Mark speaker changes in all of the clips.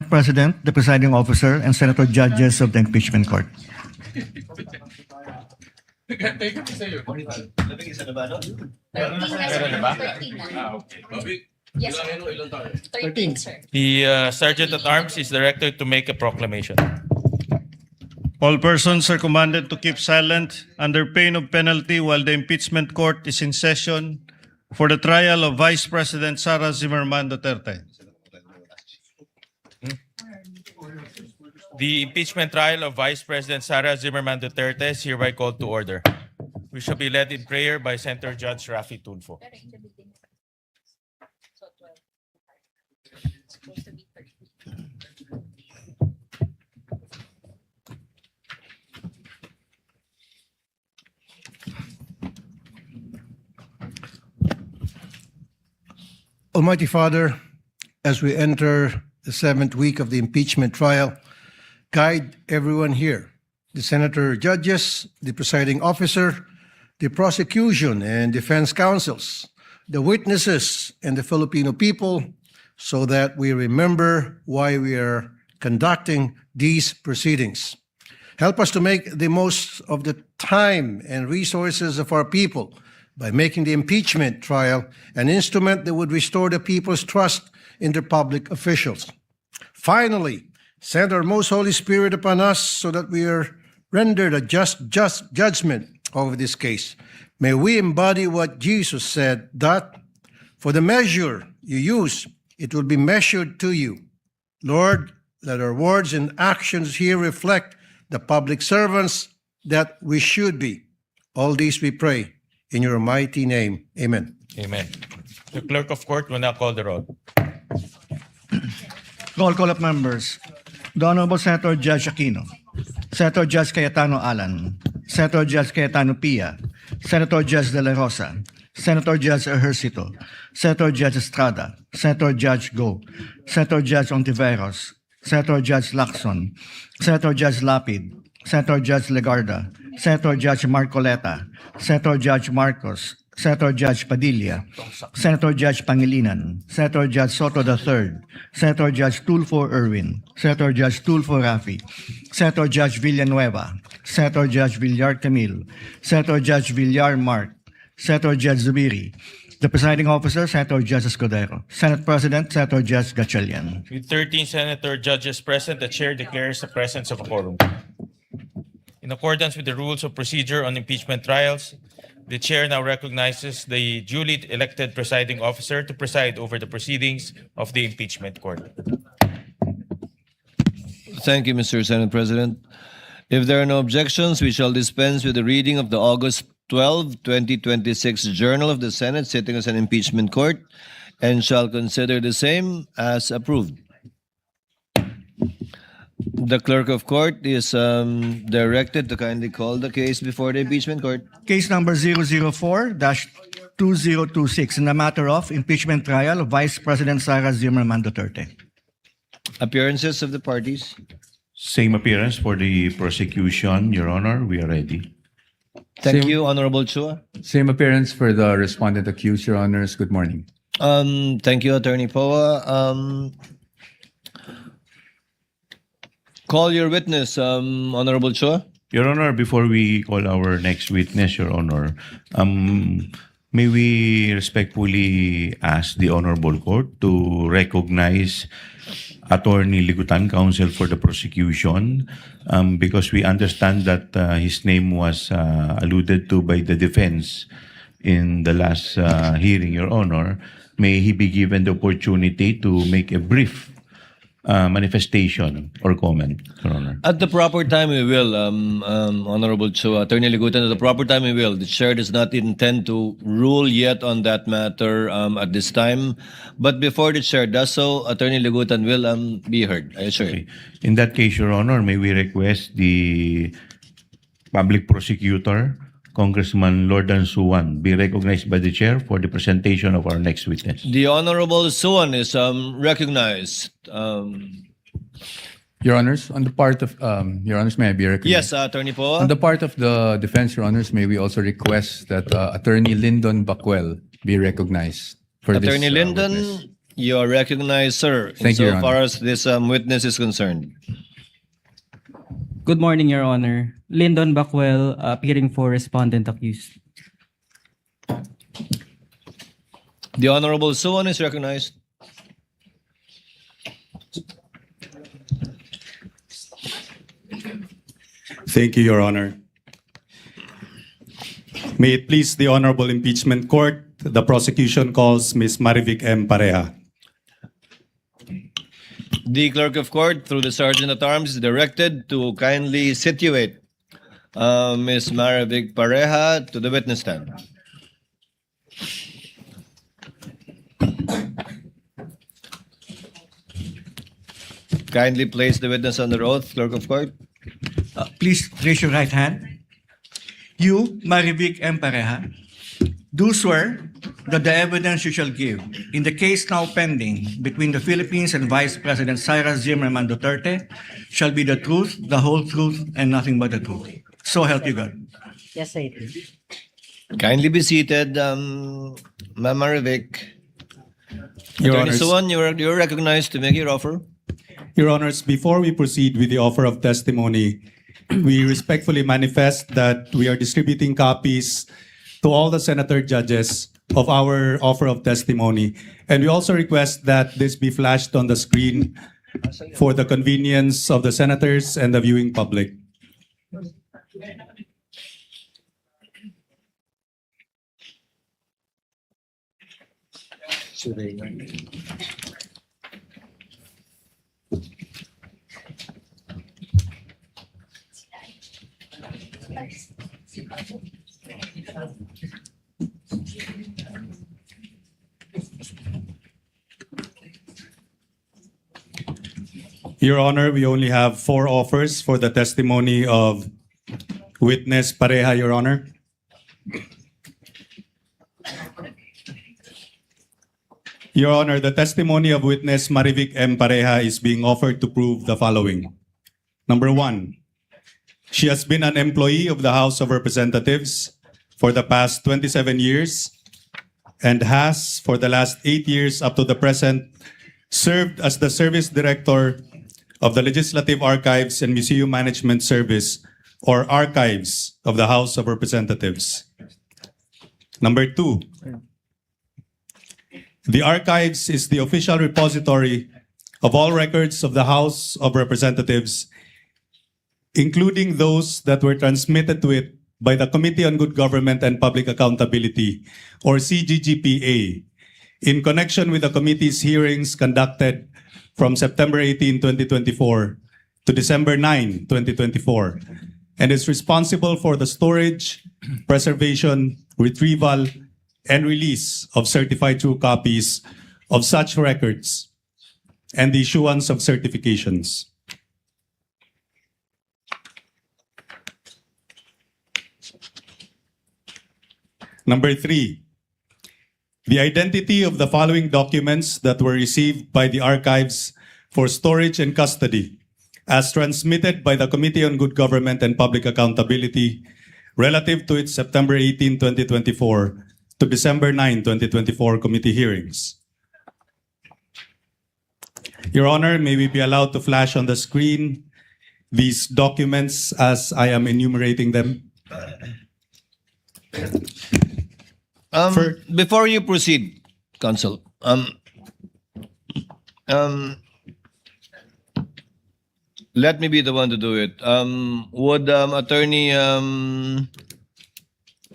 Speaker 1: Senate President, the presiding officer, and Senator Judges of the Impeachment Court.
Speaker 2: Yes, sir. 13, sir.
Speaker 3: The Sergeant at Arms is directed to make a proclamation.
Speaker 4: All persons are commanded to keep silent under pain of penalty while the impeachment court is in session for the trial of Vice President Sara Zimmerman Duterte.
Speaker 3: The impeachment trial of Vice President Sara Zimmerman Duterte is hereby called to order. We shall be led in prayer by Senator Judge Rafi Tulfo.
Speaker 2: So 12. It's supposed to be 13.
Speaker 5: Almighty Father, as we enter the 7th week of the impeachment trial, guide everyone here, the senator judges, the presiding officer, the prosecution and defense counsels, the witnesses, and the Filipino people, so that we remember why we are conducting these proceedings. Help us to make the most of the time and resources of our people by making the impeachment trial an instrument that would restore the people's trust in their public officials. Finally, send our most Holy Spirit upon us so that we are rendered a just judgment over this case. May we embody what Jesus said, that for the measure you use, it will be measured to you. Lord, let our words and actions here reflect the public servants that we should be. All these we pray in your mighty name. Amen.
Speaker 3: Amen. The clerk of court will now call the roll.
Speaker 1: Roll call of members. The Honorable Senator Judge Aquino. Senator Judge Cayetano Alan. Senator Judge Cayetano Pia. Senator Judge De La Rosa. Senator Judge Ejercito. Senator Judge Estrada. Senator Judge Go. Senator Judge Ontiveros. Senator Judge Lacson. Senator Judge Lapid. Senator Judge Legarda. Senator Judge Marcoleta. Senator Judge Marcos. Senator Judge Padilla, Senator Judge Pangilinan, Senator Judge Soto III, Senator Judge Tulfo Erwin, Senator Judge Tulfo Rafi, Senator Judge Villanueva, Senator Judge Villar Camille, Senator Judge Villar Mark, Senator Judge Zubiri, the presiding officer, Senator Judge Escudero, Senate President, Senator Judge Gatchalian.
Speaker 3: With 13 senator judges present, the chair declares the presence of a quorum. In accordance with the rules of procedure on impeachment trials, the chair now recognizes the duly elected presiding officer to preside over the proceedings of the impeachment court.
Speaker 6: Thank you, Mr. Senate President. If there are no objections, we shall dispense with the reading of the August 12, 2026 Journal of the Senate sitting as an impeachment court and shall consider the same as approved. The clerk of court is directed to kindly call the case before the impeachment court.
Speaker 1: Case number 004-2026 in the matter of impeachment trial of Vice President Sara Zimmerman Duterte.
Speaker 6: Appearances of the parties.
Speaker 7: Same appearance for the prosecution, Your Honor. We are ready.
Speaker 6: Thank you, Honorable Chua.
Speaker 8: Same appearance for the respondent accused, Your Honors. Good morning.
Speaker 6: Thank you, Attorney Poa. Call your witness, Honorable Chua.
Speaker 7: Your Honor, before we call our next witness, Your Honor, may we respectfully ask the Honorable Court to recognize Attorney Ligutan, counsel for the prosecution, because we understand that his name was alluded to by the defense in the last hearing, Your Honor. May he be given the opportunity to make a brief manifestation or comment, Your Honor.
Speaker 6: At the proper time, we will, Honorable Chua. Attorney Ligutan, at the proper time, we will. The chair does not intend to rule yet on that matter at this time. But before the chair does so, Attorney Ligutan will be heard, I assure you.
Speaker 7: Okay. In that case, Your Honor, may we request the public prosecutor, Congressman Lordan Suwan, be recognized by the chair for the presentation of our next witness.
Speaker 6: The Honorable Suwan is recognized.
Speaker 8: Your Honors, on the part of, Your Honors, may I be recognized?
Speaker 6: Yes, Attorney Poa.
Speaker 8: On the part of the defense, Your Honors, may we also request that Attorney Lyndon Bacuel be recognized for
Speaker 6: Attorney
Speaker 8: this
Speaker 6: Lyndon,
Speaker 8: witness.
Speaker 6: You are recognized, sir.
Speaker 8: Thank you, Your
Speaker 6: Insofar
Speaker 8: Honor.
Speaker 6: as this witness is concerned.
Speaker 9: Good morning, Your Honor. Lyndon Backwell, appearing for respondent accused.
Speaker 6: The Honorable Suwan is recognized.
Speaker 10: Thank you, Your Honor. May it please the Honorable Impeachment Court, the prosecution calls Ms. Marivic M. Pareja.
Speaker 6: The Clerk of Court, through the Sergeant at Arms, is directed to kindly situate Ms. Marivic Pareja to the witness stand. Kindly place the witness under oath, Clerk of Court.
Speaker 1: Please raise your right hand. You, Marivic M. Pareja, do swear that the evidence you shall give in the case now pending between the Philippines and Vice President Sara Zimmerman Duterte shall be the truth, the whole truth, and nothing but the truth. So help you God.
Speaker 2: Yes, I do.
Speaker 6: Kindly be seated, Ma'am Marivic.
Speaker 10: Your
Speaker 6: Attorney
Speaker 10: Honors,
Speaker 6: Suwan, you're recognized to make your offer.
Speaker 10: Your Honors, before we proceed with the offer of testimony, we respectfully manifest that we are distributing copies to all the senator judges of our offer of testimony. And we also request that this be flashed on the screen for the convenience of the senators and the viewing public. Your Honor, we only have 4 offers for the testimony of witness Pareja, Your Honor. Your Honor, the testimony of witness Marivic M. Pareja is being offered to prove the following. Number 1, she has been an employee of the House of Representatives for the past 27 years and has, for the last 8 years up to the present, served as the Service Director of the Legislative Archives and Museum Management Service, or Archives of the House of Representatives. Number 2, the Archives is the official repository of all records of the House of Representatives, including those that were transmitted to it by the Committee on Good Government and Public Accountability, or CGGPA, in connection with the committee's hearings conducted from September 18, 2024 to December 9, 2024, and is responsible for the storage, preservation, retrieval, and release of certified true copies of such records and the issuance of certifications. Number 3, the identity of the following documents that were received by the archives for storage and custody as transmitted by the Committee on Good Government and Public Accountability relative to its September 18, 2024 to December 9, 2024 committee hearings. Your Honor, may we be allowed to flash on the screen these documents as I am enumerating them?
Speaker 6: Before you proceed, Counsel, let me be the one to do it. Would Attorney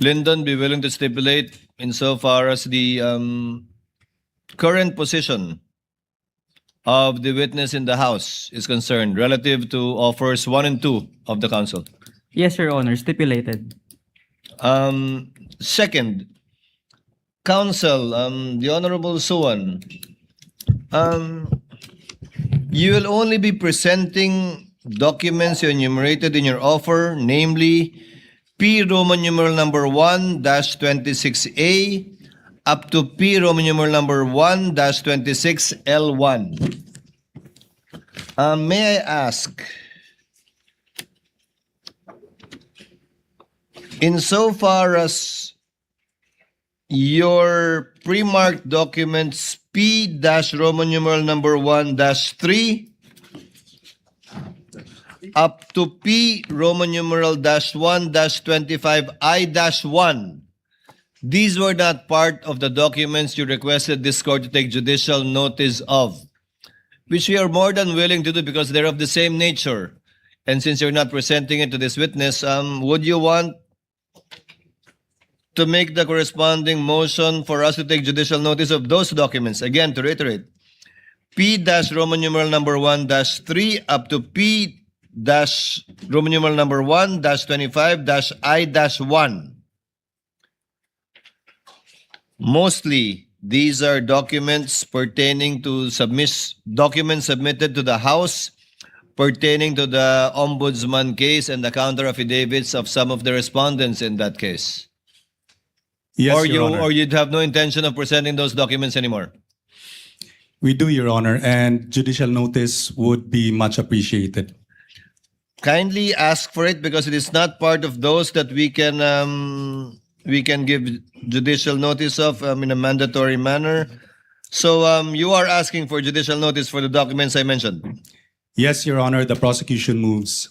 Speaker 6: Lyndon be willing to stipulate insofar as the current position of the witness in the House is concerned relative to offers 1 and 2 of the Council?
Speaker 9: Yes, Your Honor, stipulated.
Speaker 6: Second, Counsel, the Honorable Suwan, you will only be presenting documents you enumerated in your offer, namely P Roman numeral number 1-26A up to P Roman numeral number 1-26L1. May I ask, insofar as your pre-marked documents P-Roman numeral number 1-3 up to P Roman numeral -1-25I-1. These were not part of the documents you requested this court to take judicial notice of, which we are more than willing to do because they're of the same nature. And since you're not presenting it to this witness, would you want to make the corresponding motion for us to take judicial notice of those documents? Again, to reiterate, P-Roman numeral number 1-3 up to P-Roman numeral number 1-25-I-1. Mostly, these are documents pertaining to documents submitted to the House pertaining to the Ombudsman case and the counter affidavits of some of the respondents in that case.
Speaker 10: Yes, Your Honor.
Speaker 6: Or you'd have no intention of presenting those documents anymore.
Speaker 10: We do, Your Honor, and judicial notice would be much appreciated.
Speaker 6: Kindly ask for it because it is not part of those that we can give judicial notice of in a mandatory manner. So you are asking for judicial notice for the documents I mentioned.
Speaker 10: Yes, Your Honor, the prosecution moves.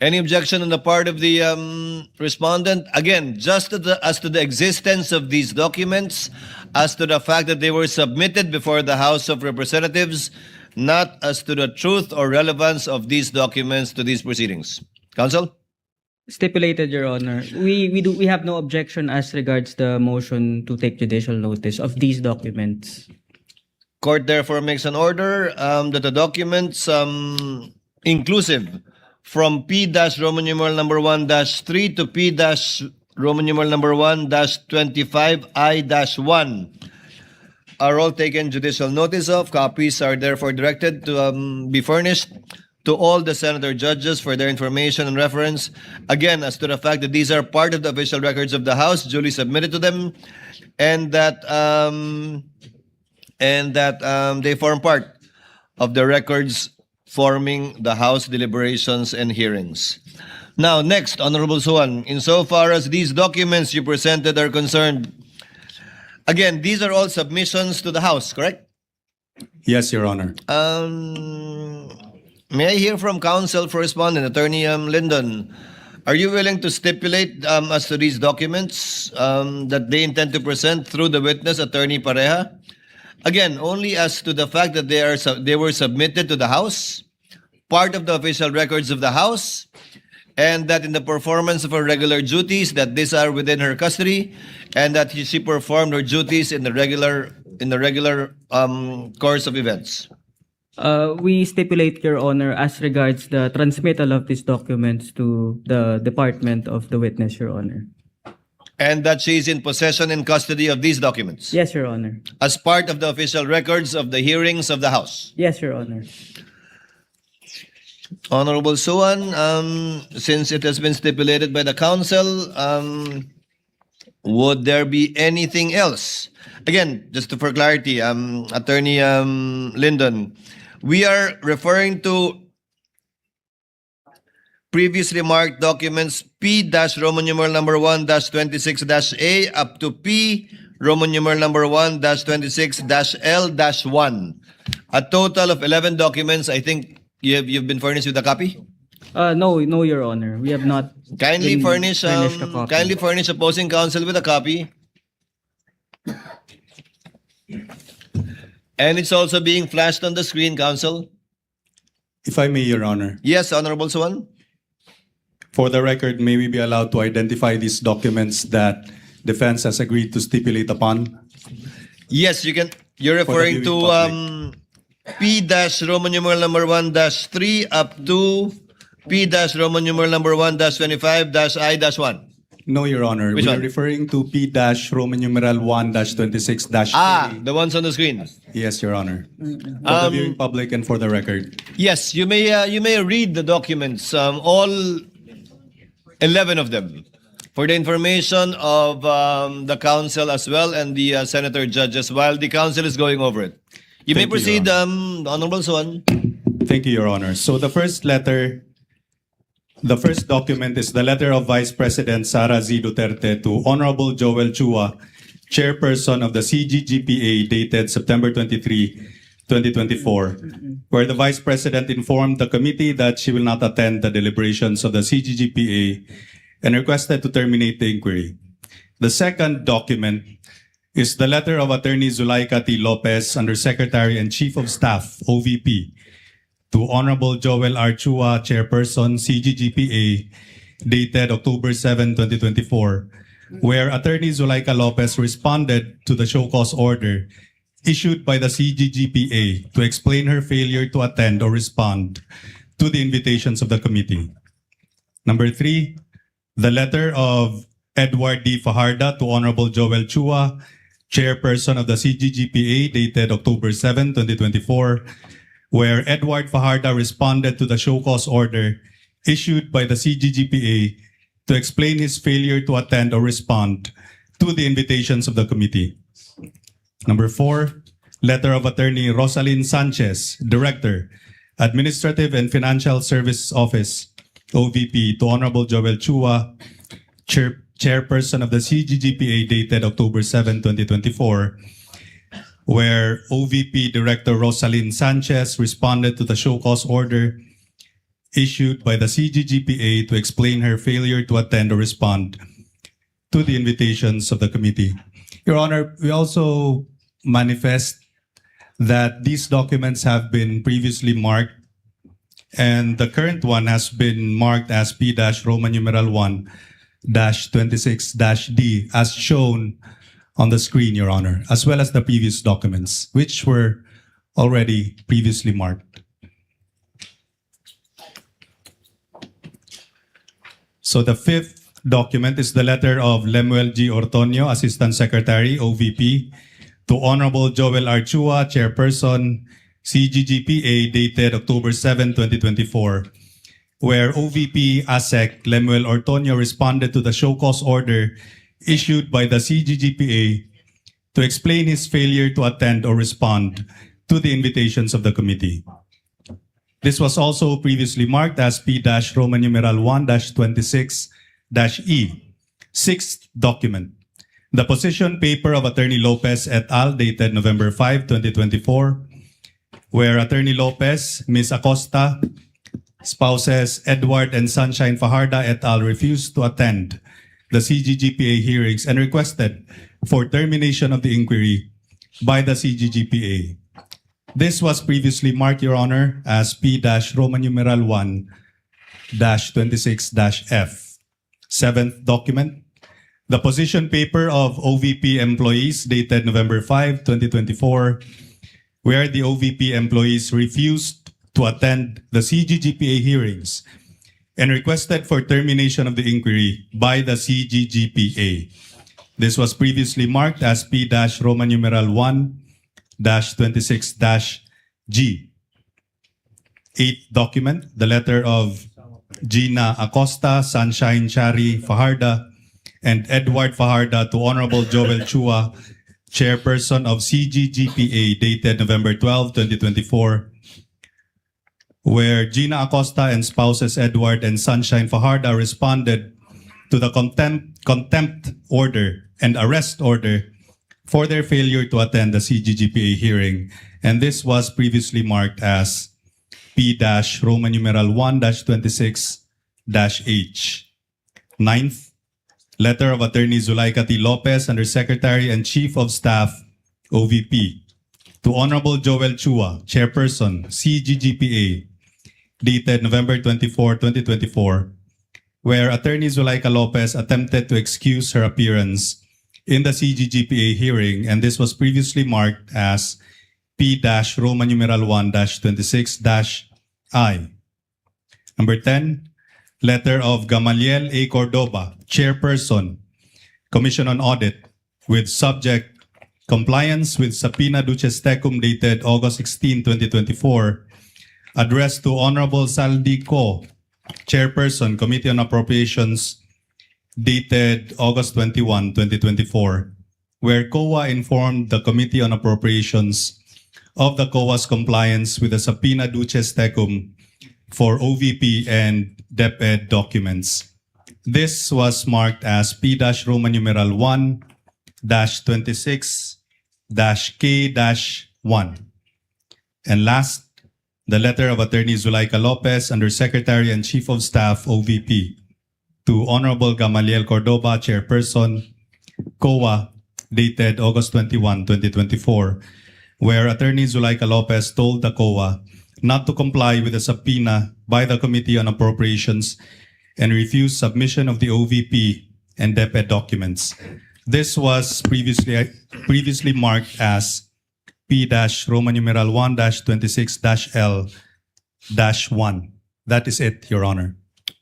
Speaker 6: Any objection on the part of the respondent? Again, just as to the existence of these documents, as to the fact that they were submitted before the House of Representatives, not as to the truth or relevance of these documents to these proceedings. Counsel?
Speaker 9: Stipulated, Your Honor. We have no objection as regards the motion to take judicial notice of these documents.
Speaker 6: Court therefore makes an order that the documents inclusive from P-Roman numeral number 1-3 to P-Roman numeral number 1-25I-1 are all taken judicial notice of. Copies are therefore directed to be furnished to all the senator judges for their information and reference. Again, as to the fact that these are part of the official records of the House, duly submitted to them, and that they form part of the records forming the House deliberations and hearings. Now, next, Honorable Suan, insofar as these documents you presented are concerned, again, these are all submissions to the House, correct?
Speaker 10: Yes, Your Honor.
Speaker 6: May I hear from counsel for respondent, Attorney Lyndon? Are you willing to stipulate as to these documents that they intend to present through the witness, Attorney Pareja? Again, only as to the fact that they were submitted to the House, part of the official records of the House, and that in the performance of her regular duties, that these are within her custody, and that she performed her duties in the regular course of events.
Speaker 9: We stipulate, Your Honor, as regards the transmittal of these documents to the department of the witness, Your Honor.
Speaker 6: And that she is in possession and custody of these documents
Speaker 9: Yes, Your Honor.
Speaker 6: as part of the official records of the hearings of the House.
Speaker 9: Yes, Your Honor.
Speaker 6: Honorable Suan, since it has been stipulated by the council, would there be anything else? Again, just for clarity, Attorney Lyndon, we are referring to previously marked documents P-Roman numeral number 1-26-A up to P Roman numeral number 1-26-L-1. A total of 11 documents. I think you've been furnished with a copy?
Speaker 9: No, Your Honor. We have not
Speaker 6: Kindly
Speaker 9: been
Speaker 6: furnish
Speaker 9: furnished a copy.
Speaker 6: opposing counsel with a copy. And it's also being flashed on the screen, counsel.
Speaker 10: If I may, Your Honor.
Speaker 6: Yes, Honorable Suan.
Speaker 10: For the record, may we be allowed to identify these documents that defense has agreed to stipulate upon?
Speaker 6: Yes, you can. You're referring to
Speaker 10: viewing
Speaker 6: P-Roman numeral number 1-3 up to P-Roman numeral number 1-25-I-1.
Speaker 10: No, Your Honor.
Speaker 6: Which
Speaker 10: we
Speaker 6: one?
Speaker 10: are referring to P-Roman numeral 1-26-A.
Speaker 6: The ones on the screen.
Speaker 10: Yes, Your Honor. For the viewing public and for the record.
Speaker 6: Yes, you may read the documents, all 11 of them, for the information of the council as well and the senator judges while the council is going over it. You may
Speaker 10: Thank you,
Speaker 6: proceed,
Speaker 10: Your
Speaker 6: Honorable Suan.
Speaker 10: Thank you, Your Honor. So the first document is the letter of Vice President Sara Z. Duterte to Honorable Joel Chua, chairperson of the CGGPA dated September 23, 2024, where the Vice President informed the committee that she will not attend the deliberations of the CGGPA and requested to terminate the inquiry. The second document is the letter of Attorney Zulaika T. Lopez, Undersecretary and Chief of Staff, OVP, to Honorable Joel R. Chua, Chairperson, CGGPA, dated October 7, 2024, where Attorney Zulaika Lopez responded to the show cause order issued by the CGGPA to explain her failure to attend or respond to the invitations of the committee. Number 3, the letter of Edward D. Fajarda to Honorable Joel Chua, Chairperson of the CGGPA, dated October 7, 2024, where Edward Fajarda responded to the show cause order issued by the CGGPA to explain his failure to attend or respond to the invitations of the committee. Number 4, letter of Attorney Rosalyn Sanchez, Director, Administrative and Financial Service Office, OVP, to Honorable Joel Chua, Chairperson of the CGGPA, dated October 7, 2024, where OVP Director Rosalyn Sanchez responded to the show cause order issued by the CGGPA to explain her failure to attend or respond to the invitations of the committee. Your Honor, we also manifest that these documents have been previously marked, and the current one has been marked as P-Roman numeral 1-26-D as shown on the screen, Your Honor, as well as the previous documents, which were already previously marked. So the fifth document is the letter of Lemuel G. Ortonio, Assistant Secretary, OVP, to Honorable Joel R. Chua, Chairperson, CGGPA, dated October 7, 2024, where OVP ASEC Lemuel Ortonio responded to the show cause order issued by the CGGPA to explain his failure to attend or respond to the invitations of the committee. This was also previously marked as P-Roman numeral 1-26-E. Sixth document, the position paper of Attorney Lopez et al. Dated November 5, 2024, where Attorney Lopez, Ms. Acosta, spouses Edward and Sunshine Fajarda et al. Refused to attend the CGGPA hearings and requested for termination of the inquiry by the CGGPA. This was previously marked, Your Honor, as P-Roman numeral 1-26-F. Seventh document, the position paper of OVP employees dated November 5, 2024, where the OVP employees refused to attend the CGGPA hearings and requested for termination of the inquiry by the CGGPA. This was previously marked as P-Roman numeral 1-26-G. Eighth document, the letter of Gina Acosta, Sunshine Chari Fajarda, and Edward Fajarda to Honorable Joel Chua, Chairperson of CGGPA, dated November 12, 2024, where Gina Acosta and spouses Edward and Sunshine Fajarda responded to the contempt order and arrest order for their failure to attend the CGGPA hearing, and this was previously marked as P-Roman numeral 1-26-H. Ninth, letter of Attorney Zulaika T. Lopez, Undersecretary and Chief of Staff, OVP, to Honorable Joel Chua, Chairperson, CGGPA, dated November 24, 2024, where Attorney Zulaika Lopez attempted to excuse her appearance in the CGGPA hearing, and this was previously marked as P-Roman numeral 1-26-I. Number 10, letter of Gamaliel A. Cordoba, Chairperson, Commission on Audit, with subject compliance with Subpoena Duces Tecum dated August 16, 2024, addressed to Honorable Saldi Co, Chairperson, Committee on Appropriations, dated August 21, 2024, where COA informed the Committee on Appropriations of the COA's compliance with the Subpoena Duces Tecum for OVP and DepEd documents. This was marked as P-Roman numeral 2021-26-K-1. And last, the letter of Attorney Zulaika Lopez, Undersecretary and Chief of Staff, OVP, to Honorable Gamaliel Cordoba, Chairperson, COA, dated August 21, 2024, where Attorney Zulaika Lopez told the COA not to comply with the subpoena by the Committee on Appropriations and refused submission of the OVP and DepEd documents. This was previously marked as P-Roman numeral 1-26-L-1. That is it, Your Honor.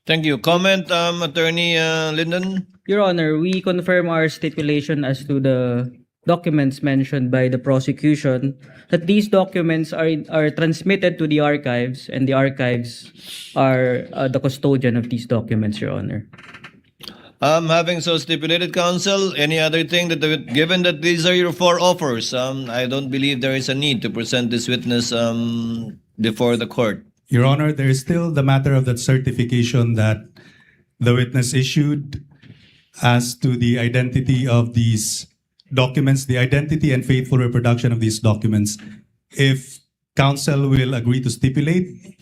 Speaker 6: Thank you. Comment, Attorney Linden?
Speaker 9: Your Honor, we confirm our stipulation as to the documents mentioned by the prosecution, that these documents are transmitted to the archives, and the archives are the custodian of these documents, Your Honor.
Speaker 6: Having so stipulated, counsel, any other thing that, given that these are your four offers, I don't believe there is a need to present this witness before the court.
Speaker 10: Your Honor, there is still the matter of that certification that the witness issued as to the identity of these documents, the identity and faithful reproduction of these documents. If counsel will agree to stipulate,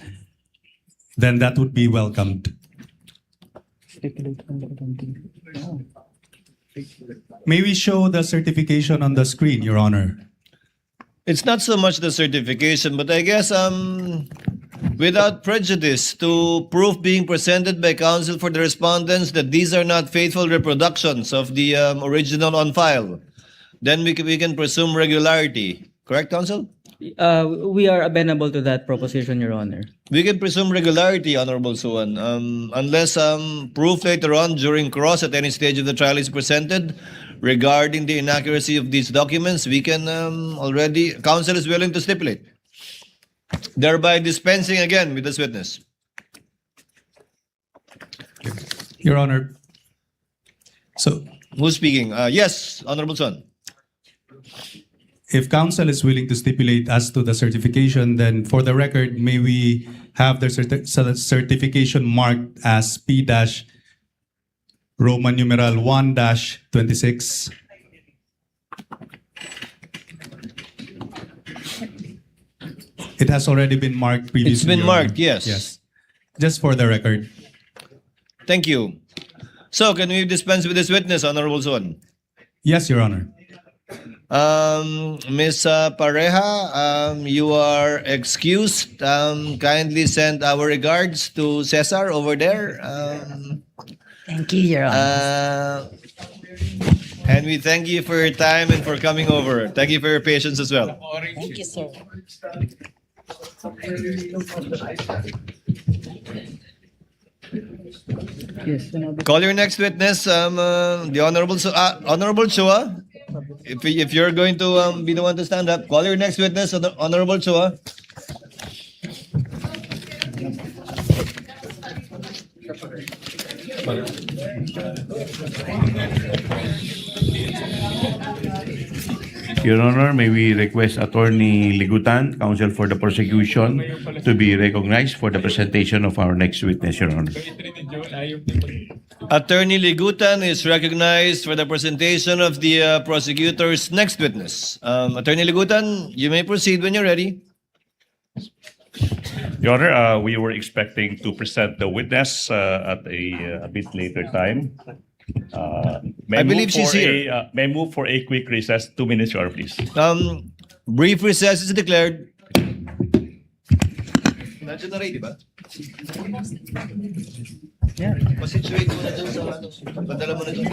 Speaker 10: then that would be welcomed. May we show the certification on the screen, Your Honor?
Speaker 6: It's not so much the certification, but I guess without prejudice to proof being presented by counsel for the respondents that these are not faithful reproductions of the original on file, then we can presume regularity. Correct, counsel?
Speaker 9: We are amenable to that proposition, Your Honor.
Speaker 6: We can presume regularity, Honorable Suwan, unless proof later on during cross at any stage of the trial is presented regarding the inaccuracy of these documents. We can already, counsel is willing to stipulate, thereby dispensing again with this witness.
Speaker 10: Your Honor. So,
Speaker 6: Who's speaking? Yes, Honorable Suwan.
Speaker 10: if counsel is willing to stipulate as to the certification, then for the record, may we have the certification marked as P-Roman numeral 1-26. It has already been marked previously.
Speaker 6: It's been
Speaker 10: Your
Speaker 6: marked,
Speaker 10: Honor.
Speaker 6: yes.
Speaker 10: Yes. Just for the record.
Speaker 6: Thank you. So, can we dispense with this witness, Honorable Suwan?
Speaker 10: Yes, Your Honor.
Speaker 6: Ms. Pareja, you are excused. Kindly send our regards to Cesar over there.
Speaker 2: Thank you, Your Honor.
Speaker 6: And we thank you for your time and for coming over. Thank you for your patience as well.
Speaker 2: Thank you, sir.
Speaker 9: Yes,
Speaker 6: Call your next witness, the Honorable Chua. If you're going to be the one to stand up, call your next witness, Honorable Chua.
Speaker 7: Your Honor, may we request Attorney Ligutan, counsel for the prosecution, to be recognized for the presentation of our next witness, Your Honor.
Speaker 6: Attorney Ligutan is recognized for the presentation of the prosecutor's next witness. Attorney Ligutan, you may proceed when you're ready.
Speaker 11: Your Honor, we were expecting to present the witness at a bit later time.
Speaker 6: I believe she's here.
Speaker 11: May I move for a quick recess? 2 minutes, Your Honor, please.
Speaker 6: Brief recess is declared. Nandiyan na rin, di ba? Yeah. Pasituate mo na dun sa ano. Padala mo na dun.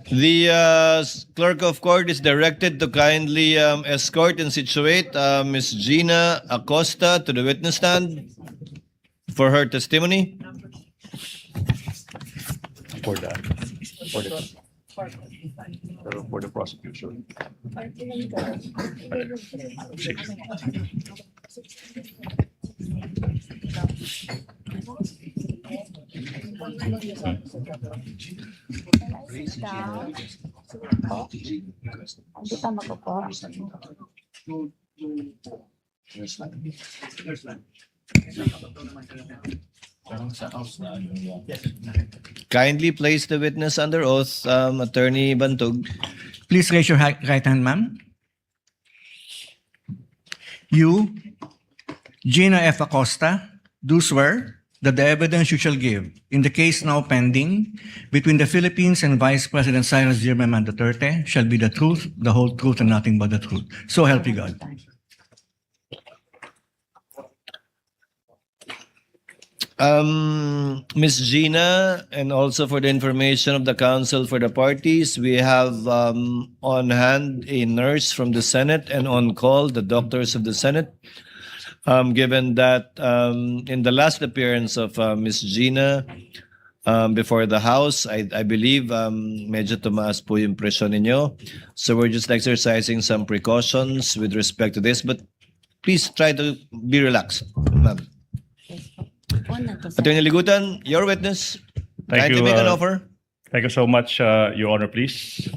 Speaker 6: The clerk of court is directed to kindly escort and situate Ms. Gina Acosta to the witness stand for her testimony.
Speaker 11: For the prosecution.
Speaker 6: Kindly place the witness under oath, Attorney Bantog.
Speaker 1: Please raise your right hand, ma'am. You, Gina F. Acosta, do swear that the evidence you shall give in the case now pending between the Philippines and Vice President Cyrus Zimmerman Duterte shall be the truth, the whole truth, and nothing but the truth. So help you God.
Speaker 6: Ms. Gina, and also for the information of the counsel for the parties, we have on hand a nurse from the Senate and on call the doctors of the Senate. Given that in the last appearance of Ms. Gina before the House, I believe medyo tumaas po yung presyon ninyo. So we're just exercising some precautions with respect to this, but please try to be relaxed, ma'am. Attorney Ligutan, your witness.
Speaker 11: Thank
Speaker 6: Kindly
Speaker 11: you,
Speaker 6: make an offer.
Speaker 11: Thank you so much, Your Honor, please.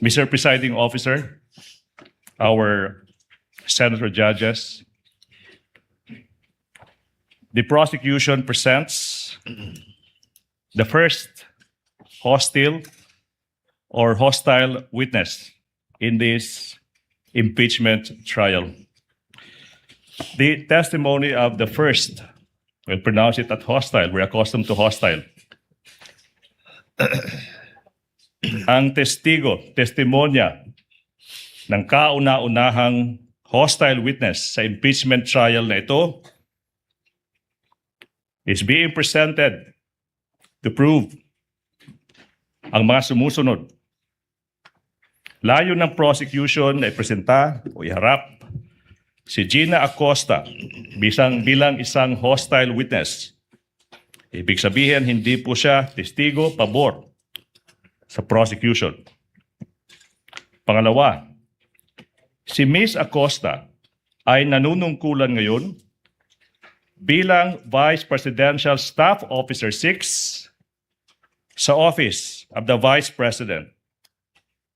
Speaker 11: Mr. Presiding Officer, our senator judges, the prosecution presents the first hostile or hostile witness in this impeachment trial. The testimony of the first, we'll pronounce it at hostile, we're accustomed to hostile. Ang testimonya ng kauna-unahang hostile witness sa impeachment trial na ito is being presented to prove ang mga sumusunod. Layo ng prosecution na ipresenta o iharap si Gina Acosta bilang isang hostile witness. Ibig sabihin, hindi po siya testigo pabor sa prosecution. Pangalawa, si Ms. Acosta ay nanunungkulan ngayon bilang Vice Presidential Staff Officer 6 sa Office of the Vice President.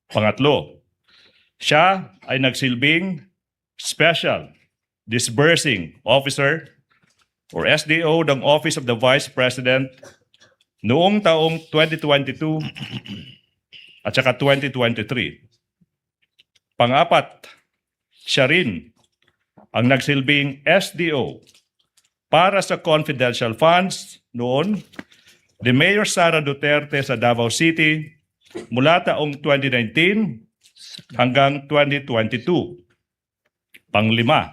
Speaker 11: Pangatlo, siya ay nagsilbing Special Disbursing Officer or SDO ng Office of the Vice President noong taong 2022 at saka 2023. Pang-apat, siya rin ang nagsilbing SDO para sa confidential funds noon ni Mayor Sara Duterte sa Davao City mula taong 2019 hanggang 2022. Panglima,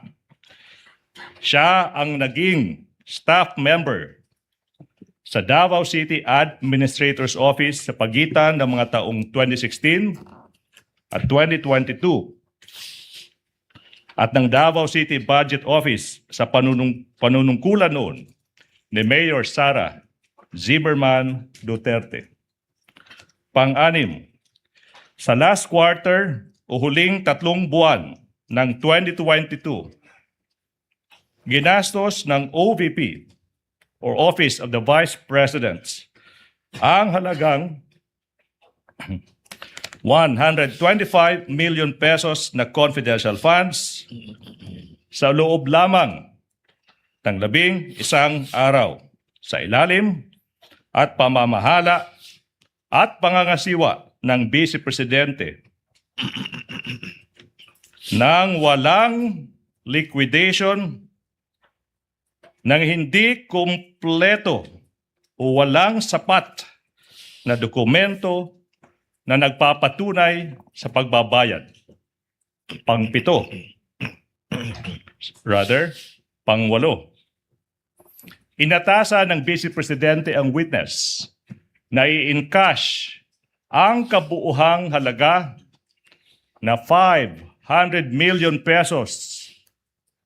Speaker 11: siya ang naging staff member sa Davao City Administrator's Office sa pagitan ng mga taong 2016 at 2022 at ng Davao City Budget Office sa panunungkulan noon ni Mayor Sara Zimmerman Duterte. Pang-anim, sa last quarter o huling 3 buwan ng 2022, ginastos ng OVP or Office of the Vice President ang halagang 125 million pesos na confidential funds sa loob lamang ng 11 araw sa ilalim at pamamahala at pangangasiwa ng Vice Presidente nang walang liquidation, nang hindi kumpleto o walang sapat na dokumento na nagpapatunay sa pagbabayad. Pang-7, pang-8, inatasan ng Vice Presidente ang witness na i-encash ang kabuuhang halaga na 500 million pesos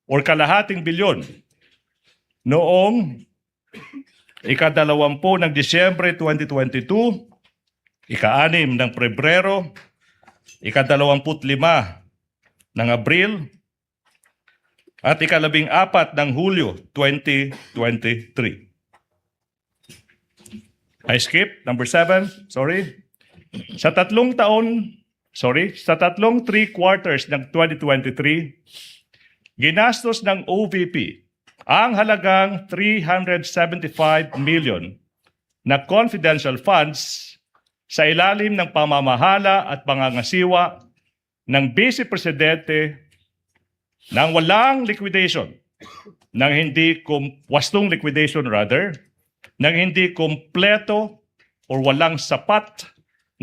Speaker 11: or kalahating bilyon noong ika-20 ng Disyembre 2022, ika-6 ng Pebrero, ika-25 ng Abril, at ika-14 ng Hulyo 2023. I skip number 7, sorry. Sa tatlong 3 quarters ng 2023, ginastos ng OVP ang halagang 375 million na confidential funds sa ilalim ng pamamahala at pangangasiwa ng Vice Presidente nang walang liquidation, wastong liquidation rather, nang hindi kompleto o walang sapat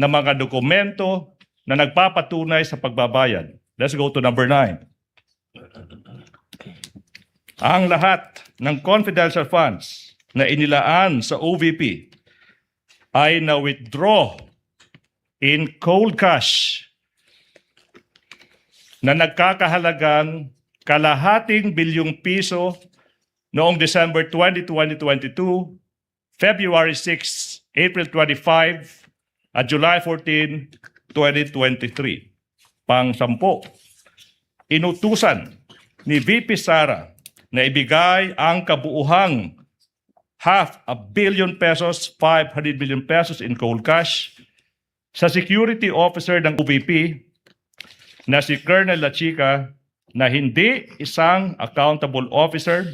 Speaker 11: na mga dokumento na nagpapatunay sa pagbabayad. Let's go to number 9. Ang lahat ng confidential funds na inilaan sa OVP ay na-withdraw in cold cash na nagkakahalagang kalahating bilyong piso noong December 20, 2022, February 6, April 25, at July 14, 2023. Pang-10, inutusan ni VP Sara na ibigay ang kabuuhang 500 million pesos, 500 million pesos in cold cash sa security officer ng OVP na si Colonel La Chica na hindi isang accountable officer,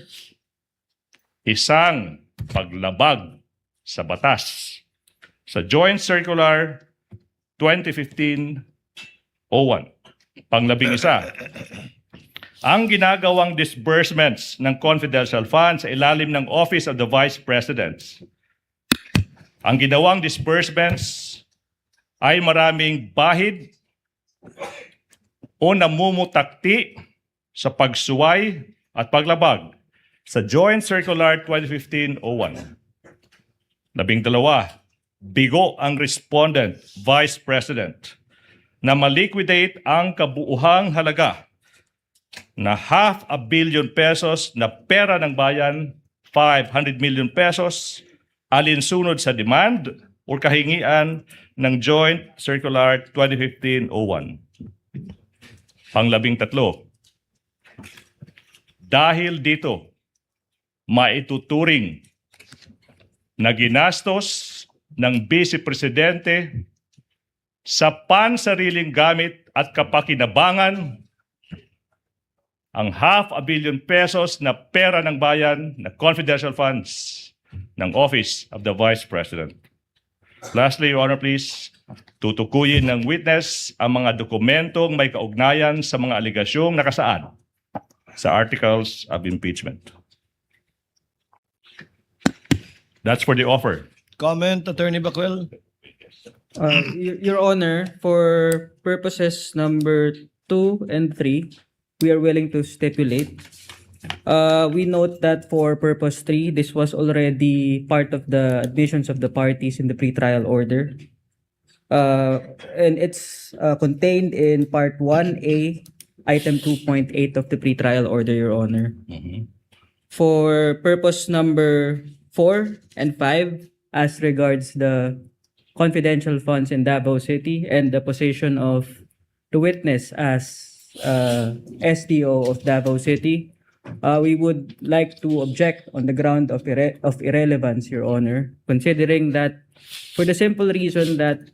Speaker 11: isang paglabag sa batas. Sa Joint Circular 2015-01, pang-11, ang ginagawang disbursements ng confidential funds sa ilalim ng Office of the Vice President. Ang ginawang disbursements ay maraming bahid o namumutakti sa pagsuway at paglabag sa Joint Circular 2015-01. 12, bigo ang respondent, Vice President, na maliquidate ang kabuuhang halaga na 500 million pesos na pera ng bayan, 500 million pesos, alinsunod sa demand o kahingian ng Joint Circular 2015-01. Pang-13, dahil dito, maituturing na ginastos ng Vice Presidente sa pansariling gamit at kapakinabangan ang 500 million pesos na pera ng bayan na confidential funds ng Office of the Vice President. Lastly, Your Honor, please, tutukuyin ng witness ang mga dokumentong may kaugnayan sa mga aligasyong nakasaad sa Articles of Impeachment. That's for the offer.
Speaker 6: Comment, Attorney Bacuel?
Speaker 9: Your Honor, for purposes number 2 and 3, we are willing to stipulate. We note that for purpose 3, this was already part of the admissions of the parties in the pretrial order. And it's contained in Part 1A, Item 2.8 of the pretrial order, Your Honor. For purpose number 4 and 5, as regards the confidential funds in Davao City and the position of the witness as SDO of Davao City, we would like to object on the ground of irrelevance, Your Honor, considering that for the simple reason that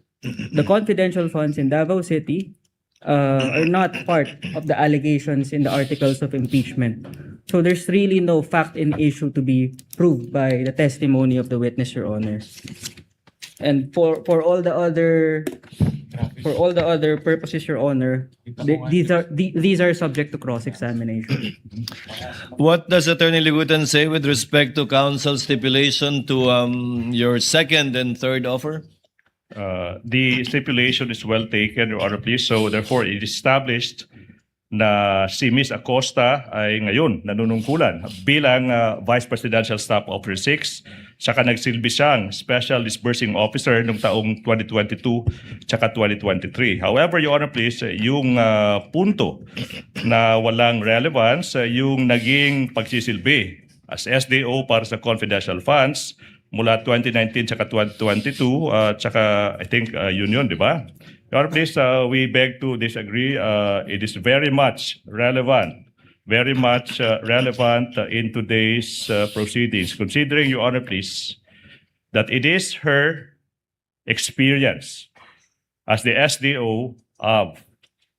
Speaker 9: the confidential funds in Davao City are not part of the allegations in the articles of impeachment. So there's really no fact in issue to be proved by the testimony of the witness, Your Honor. And for all the other purposes, Your Honor, these are subject to cross-examination.
Speaker 6: What does Attorney Ligutan say with respect to counsel's stipulation to your second and third offer?
Speaker 11: The stipulation is well taken, Your Honor, please. So therefore, it is established na si Ms. Acosta ay ngayon nanunungkulan bilang Vice Presidential Staff Officer 6, saka nagsilbi siyang Special Disbursing Officer noong taong 2022 saka 2023. However, Your Honor, please, yung punto na walang relevance, yung naging pagsisilbi as SDO para sa confidential funds mula 2019 saka 2022, saka I think yun, di ba? Your Honor, please, we beg to disagree. It is very much relevant in today's proceedings, considering, Your Honor, please, that it is her experience as the SDO of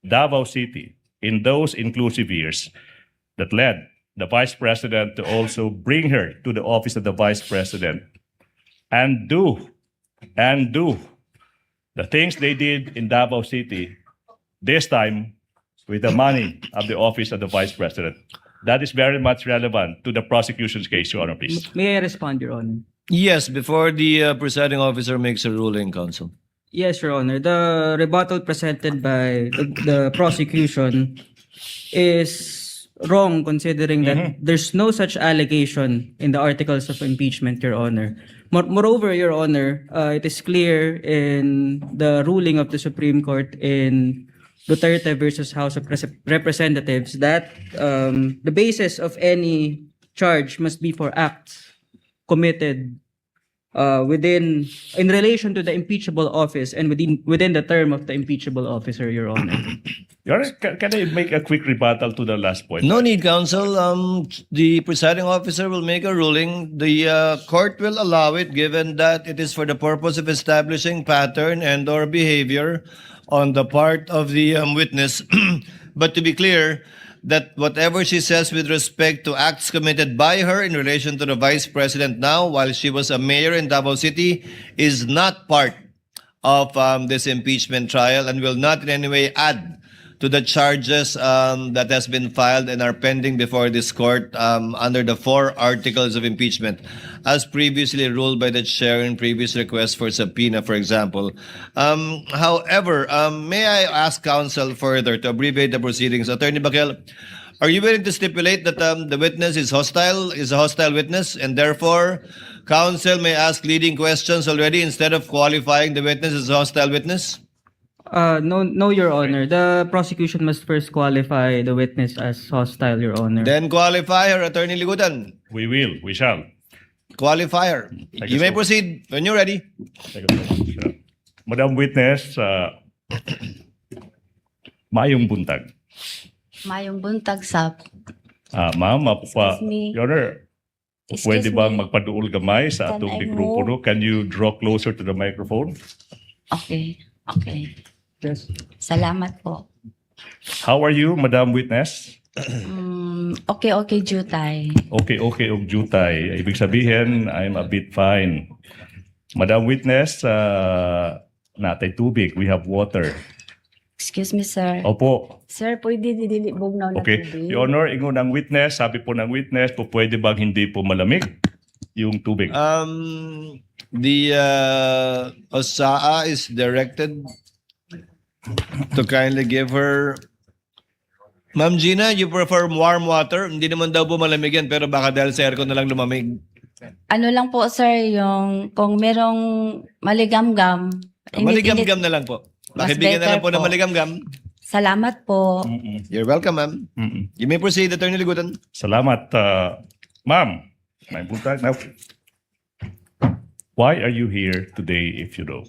Speaker 11: Davao City in those inclusive years that led the Vice President to also bring her to the office of the Vice President and do the things they did in Davao City, this time with the money of the office of the Vice President. That is very much relevant to the prosecution's case, Your Honor, please.
Speaker 9: May I respond, Your Honor?
Speaker 6: Yes, before the presiding officer makes a ruling, counsel.
Speaker 9: Yes, Your Honor. The rebuttal presented by the prosecution is wrong, considering that there's no such allegation in the articles of impeachment, Your Honor. Moreover, Your Honor, it is clear in the ruling of the Supreme Court in Duterte versus House of Representatives that the basis of any charge must be for acts committed in relation to the impeachable office and within the term of the impeachable officer, Your Honor.
Speaker 11: Your Honor, can I make a quick rebuttal to the last point?
Speaker 6: No need, counsel. The presiding officer will make a ruling. The court will allow it, given that it is for the purpose of establishing pattern and/or behavior on the part of the witness. But to be clear, that whatever she says with respect to acts committed by her in relation to the Vice President now, while she was a mayor in Davao City, is not part of this impeachment trial and will not in any way add to the charges that has been filed and are pending before this court under the 4 articles of impeachment, as previously ruled by the chair in previous requests for subpoena, for example. However, may I ask counsel further to abbreviate the proceedings? Attorney Bakel, are you willing to stipulate that the witness is a hostile witness, and therefore counsel may ask leading questions already instead of qualifying the witness as a hostile witness?
Speaker 9: No, Your Honor. The prosecution must first qualify the witness as hostile, Your Honor.
Speaker 6: Then qualify her, Attorney Ligutan.
Speaker 11: We shall.
Speaker 6: Qualify her.
Speaker 11: Thank
Speaker 6: You
Speaker 11: you
Speaker 6: may
Speaker 11: so much.
Speaker 6: proceed when you're ready.
Speaker 11: Thank you so much. Madam Witness, mayong buntag.
Speaker 2: Mayong buntag sa
Speaker 11: Ma'am,
Speaker 2: Excuse me.
Speaker 11: Your Honor,
Speaker 2: Excuse
Speaker 11: pwede bang
Speaker 2: me.
Speaker 11: magpaduol gamay sa
Speaker 2: Can
Speaker 11: atong
Speaker 2: I
Speaker 11: mikropono? Can you draw closer to the microphone?
Speaker 2: Okay.
Speaker 9: Yes.
Speaker 2: Salamat po.
Speaker 11: How are you, Madam Witness?
Speaker 2: Okay, Jutay.
Speaker 11: Okay, og jutay. Ibig sabihin, I'm a bit fine. Madam Witness, natay tubig. We have water.
Speaker 2: Excuse me, sir.
Speaker 11: Opo.
Speaker 2: Sir, pwede didilibog na
Speaker 11: Okay.
Speaker 2: tubig?
Speaker 11: Your Honor, ingon ng witness, sabi po ng witness, po pwede bang hindi po malamig yung tubig?
Speaker 6: The OSAA is directed to kindly give her. Ma'am Gina, you prefer warm water? Hindi naman daw po malamig yan, pero baka dahil sa aircon na lang lumamig.
Speaker 2: Ano lang po, sir, yung kung merong maligamgam.
Speaker 6: Maligam-gam na lang po.
Speaker 2: Mas
Speaker 6: Pakibigyan na lang po
Speaker 2: better
Speaker 6: ng
Speaker 2: po.
Speaker 6: maligam-gam.
Speaker 2: Salamat po.
Speaker 6: You're welcome, ma'am. You may proceed, Attorney Ligutan.
Speaker 11: Salamat, ma'am. May buntag na. Why are you here today if you know?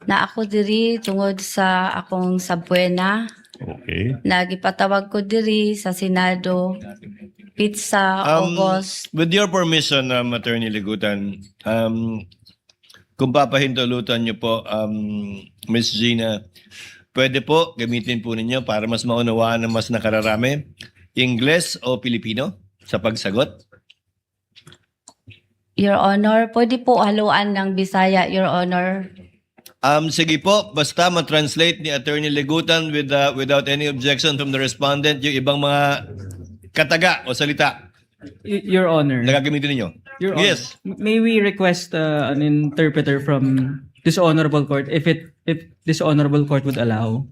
Speaker 2: Na ako diri tungod sa akong sabwena.
Speaker 11: Okay.
Speaker 2: Nagipatawag ko diri sa Senado. Pizza, August.
Speaker 6: With your permission, Attorney Ligutan, kung papahintulutan niyo po, Ms. Gina, pwede po gamitin po ninyo para mas maunawaan ng mas nakararami, Ingles o Pilipino sa pagsagot?
Speaker 2: Your Honor, pwede po haluan ng Bisaya, Your Honor.
Speaker 6: Sige po, basta ma-translate ni Attorney Ligutan without any objection from the respondent yung ibang mga kataga o salita
Speaker 9: Your Honor.
Speaker 6: na gagamitin ninyo.
Speaker 9: Your Honor.
Speaker 6: Yes.
Speaker 9: May we request an interpreter from this honorable court, if this honorable court would allow,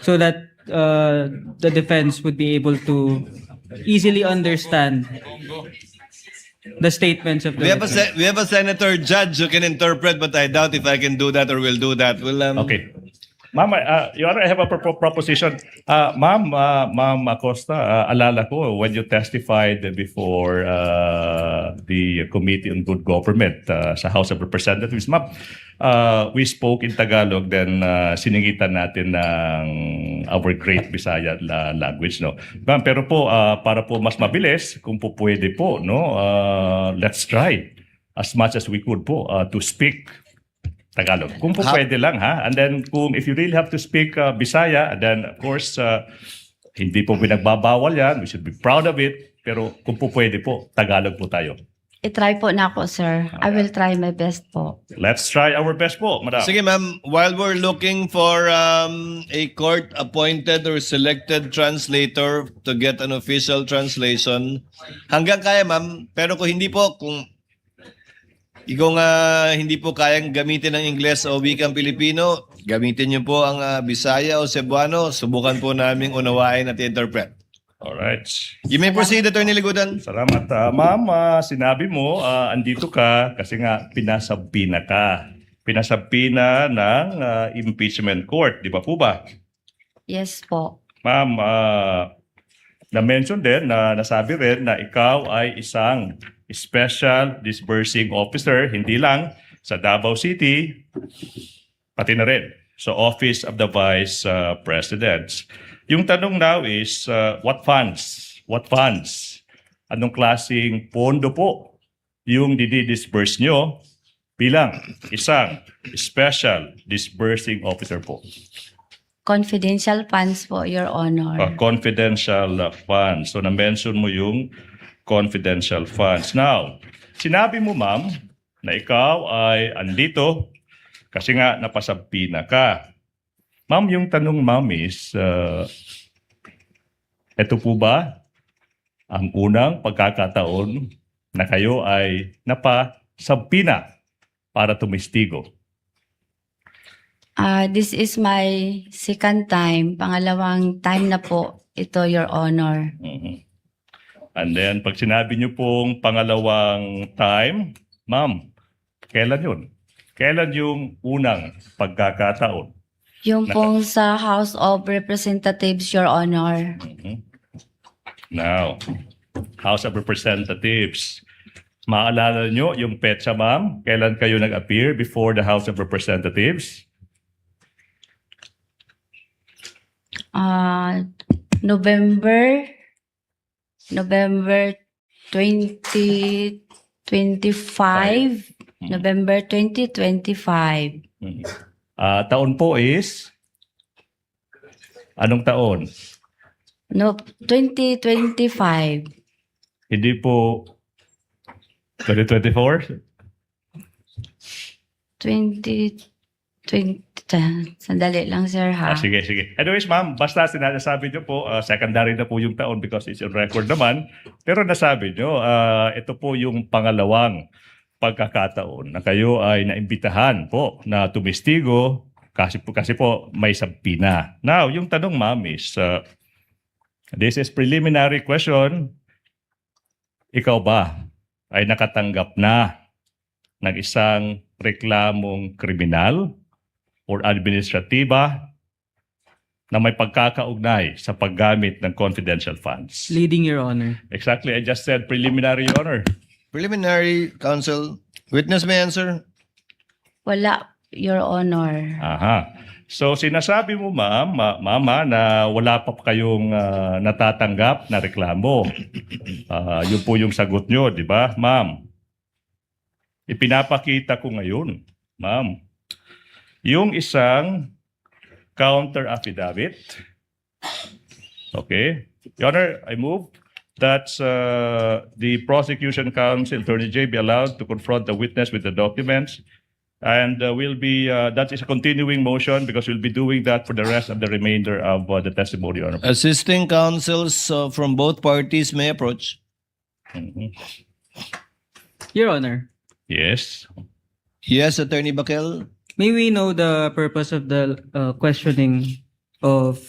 Speaker 9: so that the defense would be able to easily understand the statements of the witness.
Speaker 6: We have a senator judge who can interpret, but I doubt if I can do that or will do that.
Speaker 11: Okay. Ma'am, Your Honor, I have a proposition. Ma'am Acosta, alala ko when you testified before the Committee on Good Government sa House of Representatives, ma'am, we spoke in Tagalog, then siningitan natin ng our great Bisaya language, no? Ma'am, pero po, para po mas mabilis, kung po pwede po, no, let's try as much as we could po to speak Tagalog. Kung po pwede lang, ha? And then, if you really have to speak Bisaya, then of course, hindi po pinagbabawal yan. We should be proud of it. Pero kung po pwede po, Tagalog po tayo.
Speaker 2: I-try po na ako, sir. I will try my best po.
Speaker 11: Let's try our best po, madam.
Speaker 6: Sige ma'am, while we're looking for a court-appointed or selected translator to get an official translation, hanggang kaya ma'am, pero kung hindi po, kung hindi po kayang gamitin ng Ingles o wikang Pilipino, gamitin niyo po ang Bisaya o Cebuano, subukan po namin unawain at interpret.
Speaker 11: Alright.
Speaker 6: You may proceed, Attorney Ligudan.
Speaker 11: Salamat. Ma'am, sinabi mo, andito ka kasi nga pinasabina ka. Pinasabina ng impeachment court. Di ba po ba?
Speaker 2: Yes po.
Speaker 11: Ma'am, na-mention din, nasabi rin na ikaw ay isang special disbursing officer, hindi lang sa Davao City, pati na rin sa Office of the Vice President. Yung tanong now is, what funds? What funds? Anong klaseng pondo po yung didi-disburse nyo bilang isang special disbursing officer po?
Speaker 2: Confidential funds po, Your Honor.
Speaker 11: Confidential funds. So, na-mention mo yung confidential funds. Now, sinabi mo, ma'am, na ikaw ay andito kasi nga napasabpina ka. Ma'am, yung tanong, ma'am, is, eto po ba ang unang pagkakataon na kayo ay napasabpina para tumistigo?
Speaker 2: This is my second time. Pangalawang time na po ito, Your Honor.
Speaker 11: Mhm. And then, pag sinabi niyo pong pangalawang time, ma'am, kailan yun? Kailan yung unang pagkakataon?
Speaker 2: Yung pong sa House of Representatives, Your Honor.
Speaker 11: Now, House of Representatives, maalala nyo yung petsa, ma'am? Kailan kayo nag-appear before the House of Representatives?
Speaker 2: November 2025. November 2025.
Speaker 11: Taon po is? Anong taon?
Speaker 2: No, 2025.
Speaker 11: Hindi po 2024?
Speaker 2: 2020. Sandali lang, sir, ha?
Speaker 11: Sige. Anyways, ma'am, basta sinasabi nyo po, secondary na po yung taon because it's on record naman. Pero nasabi nyo, ito po yung pangalawang pagkakataon na kayo ay naimbitahan po na tumistigo kasi po may sabpina. Now, yung tanong, ma'am, is this is preliminary question. Ikaw ba ay nakatanggap na ng isang reklamong kriminal or administratiba na may pagkakaugnay sa paggamit ng confidential funds?
Speaker 9: Leading, Your Honor.
Speaker 11: Exactly, I just said preliminary, Your Honor.
Speaker 6: Preliminary, counsel. Witness may answer.
Speaker 2: Wala, Your Honor.
Speaker 11: Aha. So sinasabi mo, ma'am, mama, na wala pa kayong natatanggap na reklamo. Yun po yung sagot nyo, di ba, ma'am? Ipinapakita ko ngayon, ma'am, yung isang counter affidavit. Okay. Your Honor, I move that the prosecution counsel, Attorney J, be allowed to confront the witness with the documents. And that is a continuing motion because we'll be doing that for the rest of the remainder of the testimony, Your Honor.
Speaker 6: Assisting counsels from both parties may approach.
Speaker 11: Mhm.
Speaker 9: Your Honor.
Speaker 11: Yes.
Speaker 6: Yes, Attorney Bakel.
Speaker 9: May we know the purpose of the questioning of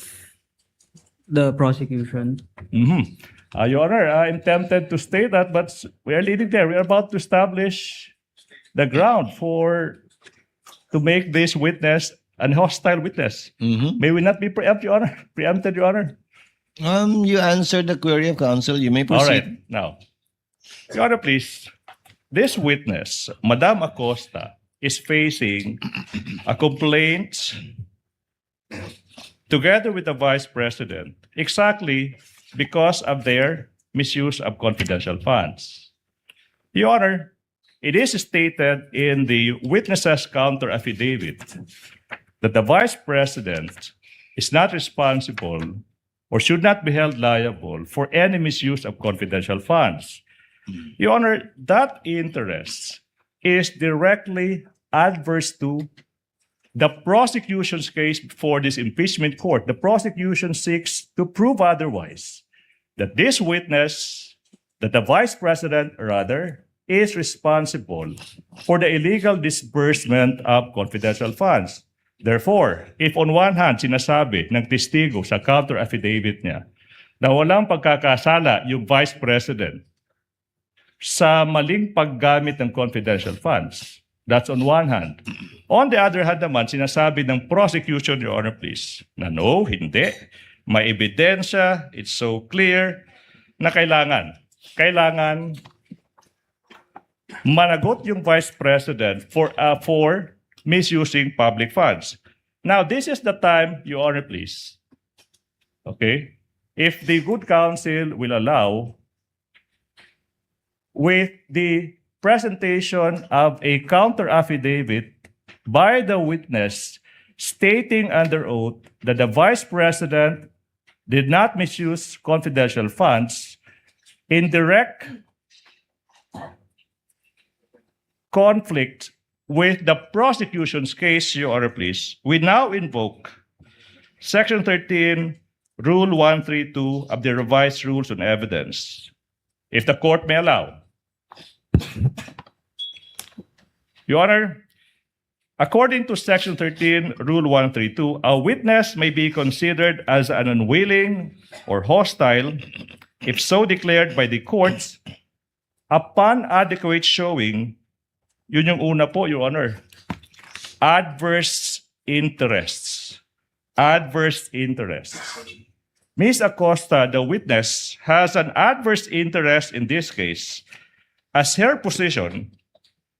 Speaker 9: the prosecution?
Speaker 11: Your Honor, I'm tempted to state that, but we are leading there. We are about to establish the ground to make this witness an hostile witness. May we not be preempted, Your Honor?
Speaker 6: You answered the query of counsel. You may
Speaker 11: All
Speaker 6: proceed.
Speaker 11: right. Now, Your Honor, please. This witness, Madam Acosta, is facing a complaint together with the Vice President exactly because of their misuse of confidential funds. Your Honor, it is stated in the witness's counter affidavit that the Vice President is not responsible or should not be held liable for any misuse of confidential funds. Your Honor, that interest is directly adverse to the prosecution's case before this impeachment court. The prosecution seeks to prove otherwise, that this witness, that the Vice President rather, is responsible for the illegal disbursement of confidential funds. Therefore, if on one hand sinasabi ng testigo sa counter affidavit niya na walang pagkakasala yung Vice President sa maling paggamit ng confidential funds, that's on one hand. On the other hand naman, sinasabi ng prosecution, Your Honor, please, na no, hindi. May ebidensya, it's so clear, na kailangan managot yung Vice President for misusing public funds. Now, this is the time, Your Honor, please. Okay? If the good counsel will allow, with the presentation of a counter affidavit by the witness stating under oath that the Vice President did not misuse confidential funds in direct conflict with the prosecution's case, Your Honor, please, we now invoke Section 13, Rule 132 of the Revised Rules on Evidence. If the court may allow. Your Honor, according to Section 13, Rule 132, a witness may be considered as an unwilling or hostile if so declared by the courts upon adequate showing. Yun yung una po, Your Honor. Adverse interests. Adverse interests. Ms. Acosta, the witness, has an adverse interest in this case as her position,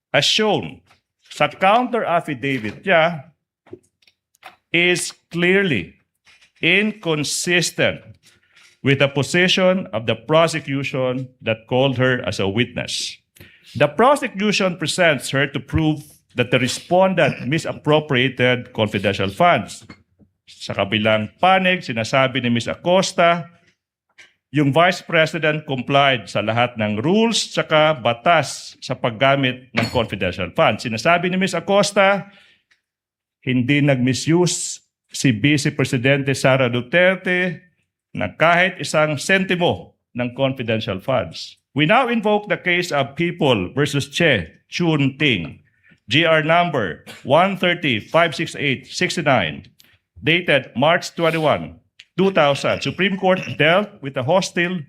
Speaker 11: as shown sa counter affidavit niya, is clearly inconsistent with the position of the prosecution that called her as a witness. The prosecution presents her to prove that the respondent misappropriated confidential funds. Sa kabilang panig, sinasabi ni Ms. Acosta, yung Vice President complied sa lahat ng rules tsaka batas sa paggamit ng confidential funds. Sinasabi ni Ms. Acosta, hindi nag-misuse si Vice Presidente Sara Duterte na kahit isang sentimo ng confidential funds. We now invoke the case of People versus Che Chun Ting, GR number 130-568-69, dated March 21, 2000. Supreme Court dealt with a hostile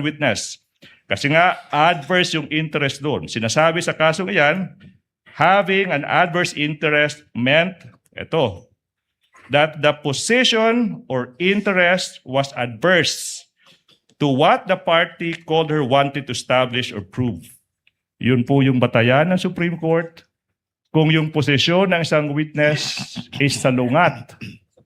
Speaker 11: witness. Kasi nga, adverse yung interest doon. Sinasabi sa kasong iyan, having an adverse interest meant, that the position or interest was adverse to what the party called her wanted to establish or prove. Yun po yung batayan ng Supreme Court. Kung yung posisyon ng isang witness is salungat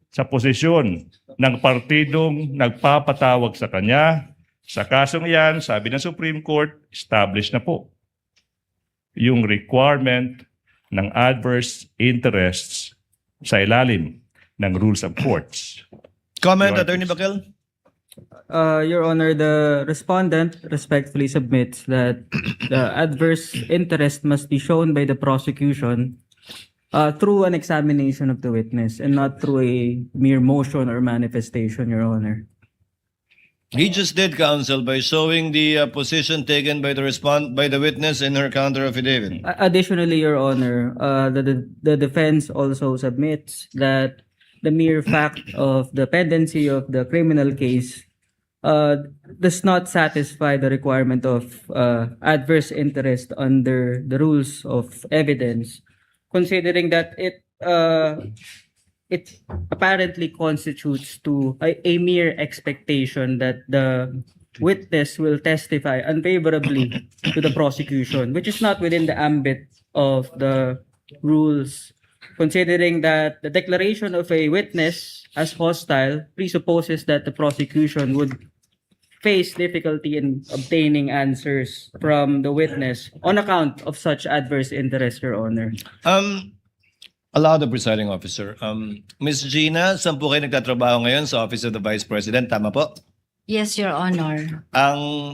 Speaker 11: sa posisyon ng partidong nagpapatawag sa kanya, sa kasong iyan, sabi ng Supreme Court, established na po yung requirement ng adverse interests sa ilalim ng rules of courts.
Speaker 6: Comment, Attorney Bakel?
Speaker 9: Your Honor, the respondent respectfully submits that the adverse interest must be shown by the prosecution through an examination of the witness and not through a mere motion or manifestation, Your Honor.
Speaker 6: He just did, counsel, by showing the position taken by the witness in her counter affidavit.
Speaker 9: Additionally, Your Honor, the defense also submits that the mere fact of the pendency of the criminal case does not satisfy the requirement of adverse interest under the rules of evidence, considering that it apparently constitutes to a mere expectation that the witness will testify unfavorably to the prosecution, which is not within the ambit of the rules, considering that the declaration of a witness as hostile presupposes that the prosecution would face difficulty in obtaining answers from the witness on account of such adverse interest, Your Honor.
Speaker 6: Allow the presiding officer. Ms. Gina, saan po kayo nagtatrabaho ngayon sa Office of the Vice President? Tama po?
Speaker 2: Yes, Your Honor.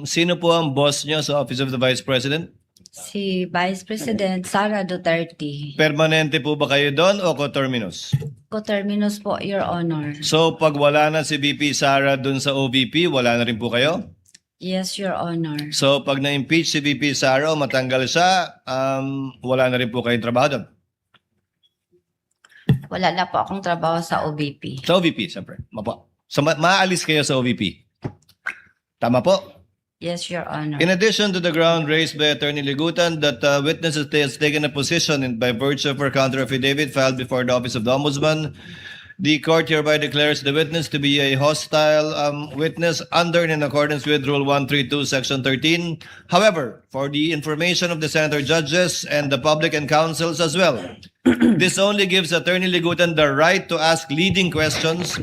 Speaker 6: Sino po ang boss nyo sa Office of the Vice President?
Speaker 2: Si Vice President Sara Duterte.
Speaker 6: Permanente po ba kayo doon o coterminous?
Speaker 2: Coterminous po, Your Honor.
Speaker 6: So pag wala na si VP Sara doon sa OVP, wala na rin po kayo?
Speaker 2: Yes, Your Honor.
Speaker 6: So pag na-impeach si VP Sara o matanggal siya, wala na rin po kayong trabaho doon?
Speaker 2: Wala na po akong trabaho sa OVP.
Speaker 6: Sa OVP, siyempre. Mapo. So maalis kayo sa OVP? Tama po?
Speaker 2: Yes, Your Honor.
Speaker 6: In addition to the ground raised by Attorney Ligutan that witness has taken a position by virtue of her counter affidavit filed before the Office of the Ombudsman, the court hereby declares the witness to be a hostile witness under and in accordance with Rule 132, Section 13. However, for the information of the senator judges and the public and counsels as well, this only gives Attorney Ligutan the right to ask leading questions,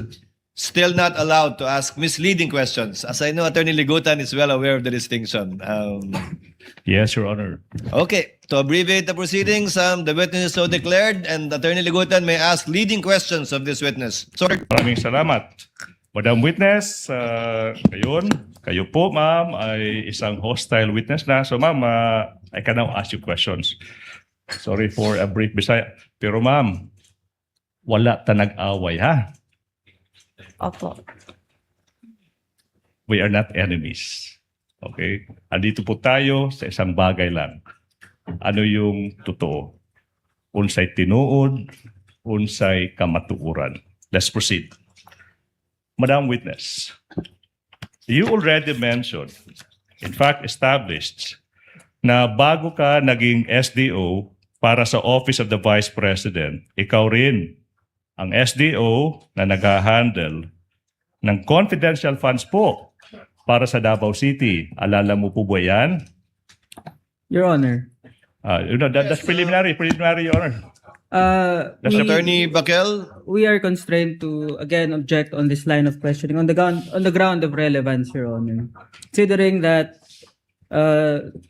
Speaker 6: still not allowed to ask misleading questions. As I know, Attorney Ligutan is well aware of the distinction.
Speaker 11: Yes, Your Honor.
Speaker 6: Okay, to abbreviate the proceedings, the witness is so declared and Attorney Ligutan may ask leading questions of this witness. Sorry.
Speaker 11: Maraming salamat. Madam Witness, kayo po, ma'am, ay isang hostile witness na. So, ma'am, I can now ask you questions. Sorry for a brief Bisaya. Pero, ma'am, wala ta nag-away, ha?
Speaker 2: Opo.
Speaker 11: We are not enemies. Okay? Andito po tayo sa isang bagay lang. Ano yung totoo? Unsay tinuod, unsay kamatuoran. Let's proceed. Madam Witness, you already mentioned, in fact established, na bago ka naging SDO para sa Office of the Vice President, ikaw rin ang SDO na nag-handle ng confidential funds po para sa Davao City. Alala mo po ba yan?
Speaker 9: Your Honor,
Speaker 11: That's preliminary, Your Honor.
Speaker 6: Attorney Bakel?
Speaker 9: we are constrained to again object on this line of questioning on the ground of relevance, Your Honor. Considering that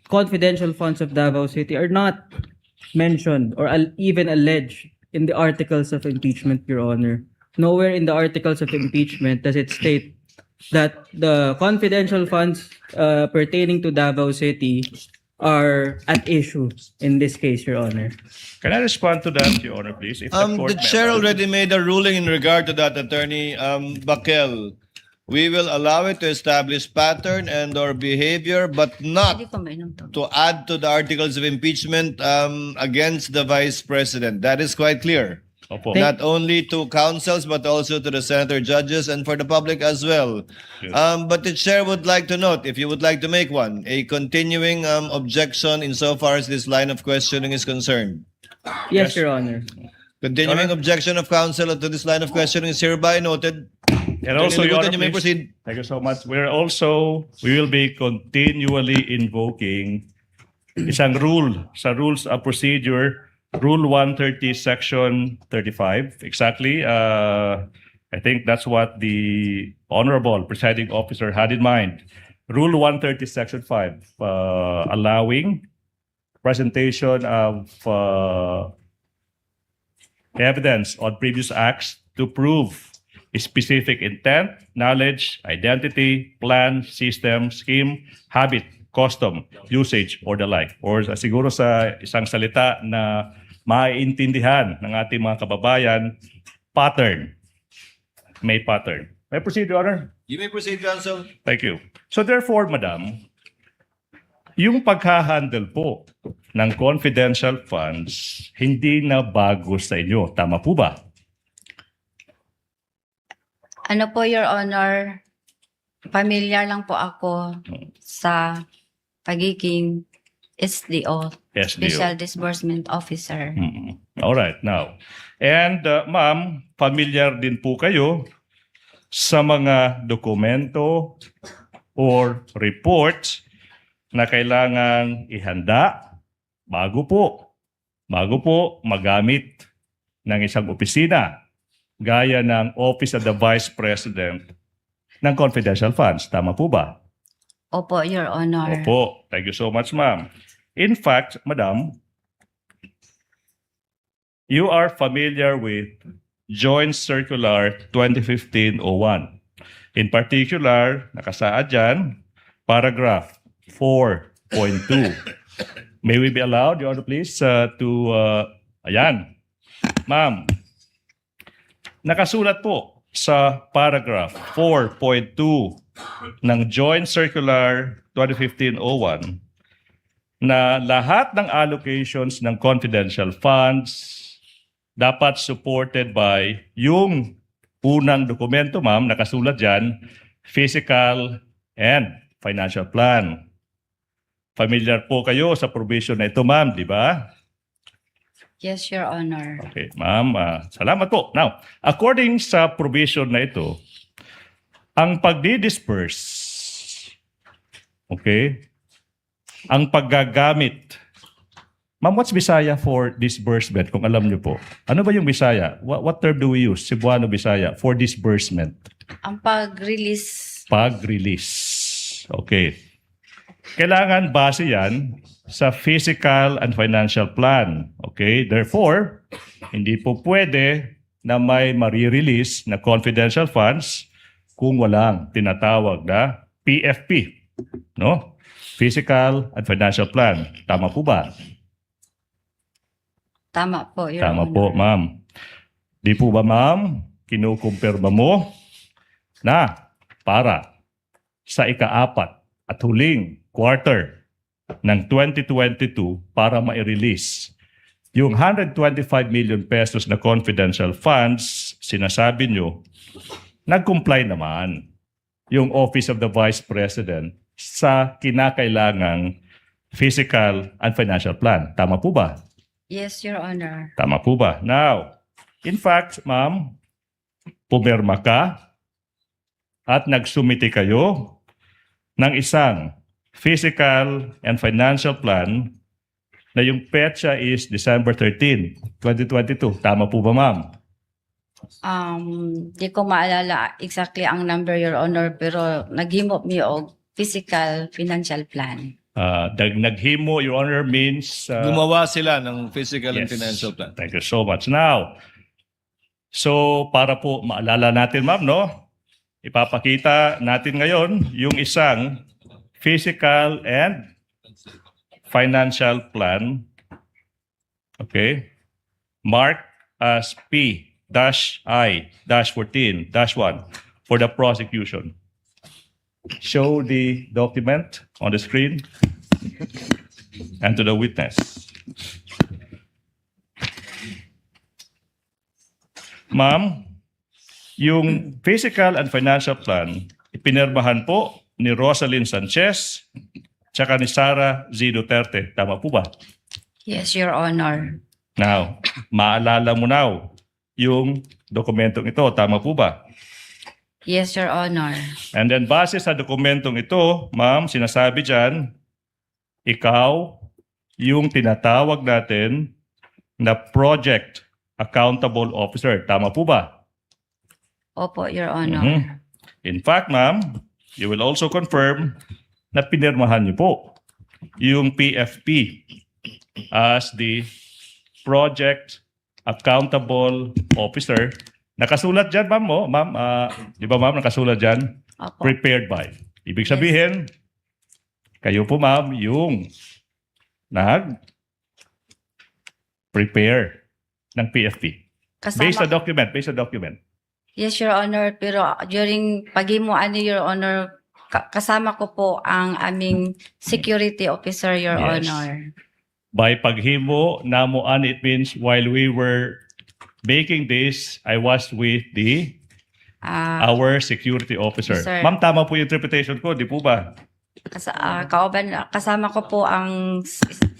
Speaker 9: confidential funds of Davao City are not mentioned or even alleged in the articles of impeachment, Your Honor. Nowhere in the articles of impeachment does it state that the confidential funds pertaining to Davao City are at issue in this case, Your Honor.
Speaker 11: Can I respond to that, Your Honor, please? If
Speaker 6: The chair already made a ruling in regard to that, Attorney Bakel. We will allow it to establish pattern and or behavior, but not
Speaker 2: Hindi ko mainom to.
Speaker 6: to add to the articles of impeachment against the Vice President. That is quite clear.
Speaker 11: Opo.
Speaker 6: Not only to councils, but also to the senator judges and for the public as well.
Speaker 11: Yes.
Speaker 6: But the chair would like to note, if you would like to make one, a continuing objection insofar as this line of questioning is concerned.
Speaker 9: Yes, Your Honor.
Speaker 6: Continuing objection of counsel to this line of questioning is hereby noted.
Speaker 11: And also, Your Honor,
Speaker 6: You may
Speaker 11: please.
Speaker 6: proceed.
Speaker 11: Thank you so much. We will be continually invoking isang rule sa rules of procedure, Rule 130, Section 35. Exactly. I think that's what the Honorable Presiding Officer had in mind. Rule 130, Section 5, allowing presentation of evidence on previous acts to prove specific intent, knowledge, identity, plan, system, scheme, habit, custom, usage, or the like. Or siguro sa isang salita na maiintindihan ng ating mga kababayan, pattern. May pattern. May proceed, Your Honor.
Speaker 6: You may proceed, Counsel.
Speaker 11: Thank you. So therefore, Madam, yung paghahandle po ng confidential funds, hindi na bago sa inyo. Tama po ba?
Speaker 2: Ano po, Your Honor, familiar lang po ako sa pagiging SDO,
Speaker 11: SDO.
Speaker 2: Special Disbursement Officer.
Speaker 11: All right, now. And ma'am, familiar din po kayo sa mga dokumento or reports na kailangan ihanda bago po magamit ng isang opisina gaya ng Office of the Vice President ng confidential funds. Tama po ba?
Speaker 2: Opo, Your Honor.
Speaker 11: Opo. Thank you so much, ma'am. In fact, madam, you are familiar with Joint Circular 2015-01. In particular, nakasaad dyan, paragraph 4.2. May we be allowed, Your Honor, please, ayan. Ma'am, nakasulat po sa paragraph 4.2 ng Joint Circular 2015-01 na lahat ng allocations ng confidential funds dapat supported by yung unang dokumento, ma'am, nakasulat dyan, physical and financial plan. Familiar po kayo sa provision na ito, ma'am, di ba?
Speaker 2: Yes, Your Honor.
Speaker 11: Okay, ma'am, salamat po. Now, according sa provision na ito, ang pagdi-disperse, okay, ang paggagamit. Ma'am, what's Bisaya for disbursement, kung alam niyo po? Ano ba yung Bisaya? What term do we use, Cebuano Bisaya, for disbursement?
Speaker 2: Ang pag-release,
Speaker 11: Pag-release. Okay. Kailangan base yan sa physical and financial plan. Okay? Therefore, hindi po pwede na may marirelease na confidential funds kung walang tinatawag na PFP. No? Physical and financial plan. Tama po ba?
Speaker 2: tama po, Your
Speaker 11: Tama
Speaker 2: Honor.
Speaker 11: po, ma'am. Di po ba, ma'am, kinukumpirma mo na para sa ika-4 at huling quarter ng 2022 para ma-release yung 125 million pesos na confidential funds, sinasabi nyo, nag-comply naman yung Office of the Vice President sa kinakailangang physical and financial plan. Tama po ba?
Speaker 2: Yes, Your Honor.
Speaker 11: Tama po ba? Now, in fact, ma'am, pumirma ka at nagsumite kayo ng isang physical and financial plan na yung petsa is December 13, 2022. Tama po ba, ma'am?
Speaker 2: Di ko maalala exactly ang number, Your Honor, pero naghimo mi og physical financial plan.
Speaker 11: Naghimo, Your Honor, means...
Speaker 6: Gumawa sila ng physical and
Speaker 11: yes.
Speaker 6: financial plan.
Speaker 11: Thank you so much. Now, so para po maalala natin, ma'am, no? Ipapakita natin ngayon yung isang physical and financial plan. Okay? Marked as P-I-14-1 for the prosecution. Show the document on the screen and to the witness. Ma'am, yung physical and financial plan, ipinirmahan po ni Rosalyn Sanchez tsaka ni Sara Z. Duterte. Tama po ba?
Speaker 2: Yes, Your Honor.
Speaker 11: Now, maalala mo now yung dokumentong ito. Tama po ba?
Speaker 2: Yes, Your Honor.
Speaker 11: And then base sa dokumentong ito, ma'am, sinasabi dyan, ikaw yung tinatawag natin na Project Accountable Officer. Tama po ba?
Speaker 2: Opo, Your Honor.
Speaker 11: Mhm. In fact, ma'am, you will also confirm na pinirmahan niyo po yung PFP as the Project Accountable Officer. Nakasulat dyan, ma'am, mo. Ma'am, di ba, ma'am, nakasulat dyan?
Speaker 2: Opo.
Speaker 11: Prepared by. Ibig sabihin, kayo po, ma'am, yung nag-prepare ng PFP. Based sa
Speaker 2: Kasama,
Speaker 11: document, based sa document.
Speaker 2: Yes, Your Honor, pero during paghimuan ni Your Honor, kasama ko po ang aming security officer, Your
Speaker 11: Yes.
Speaker 2: Honor.
Speaker 11: By paghimo, namuan, it means while we were making this, I was with our security officer.
Speaker 2: Sir.
Speaker 11: Ma'am, tama po yung interpretation ko, di po ba?
Speaker 2: Kasama ko po ang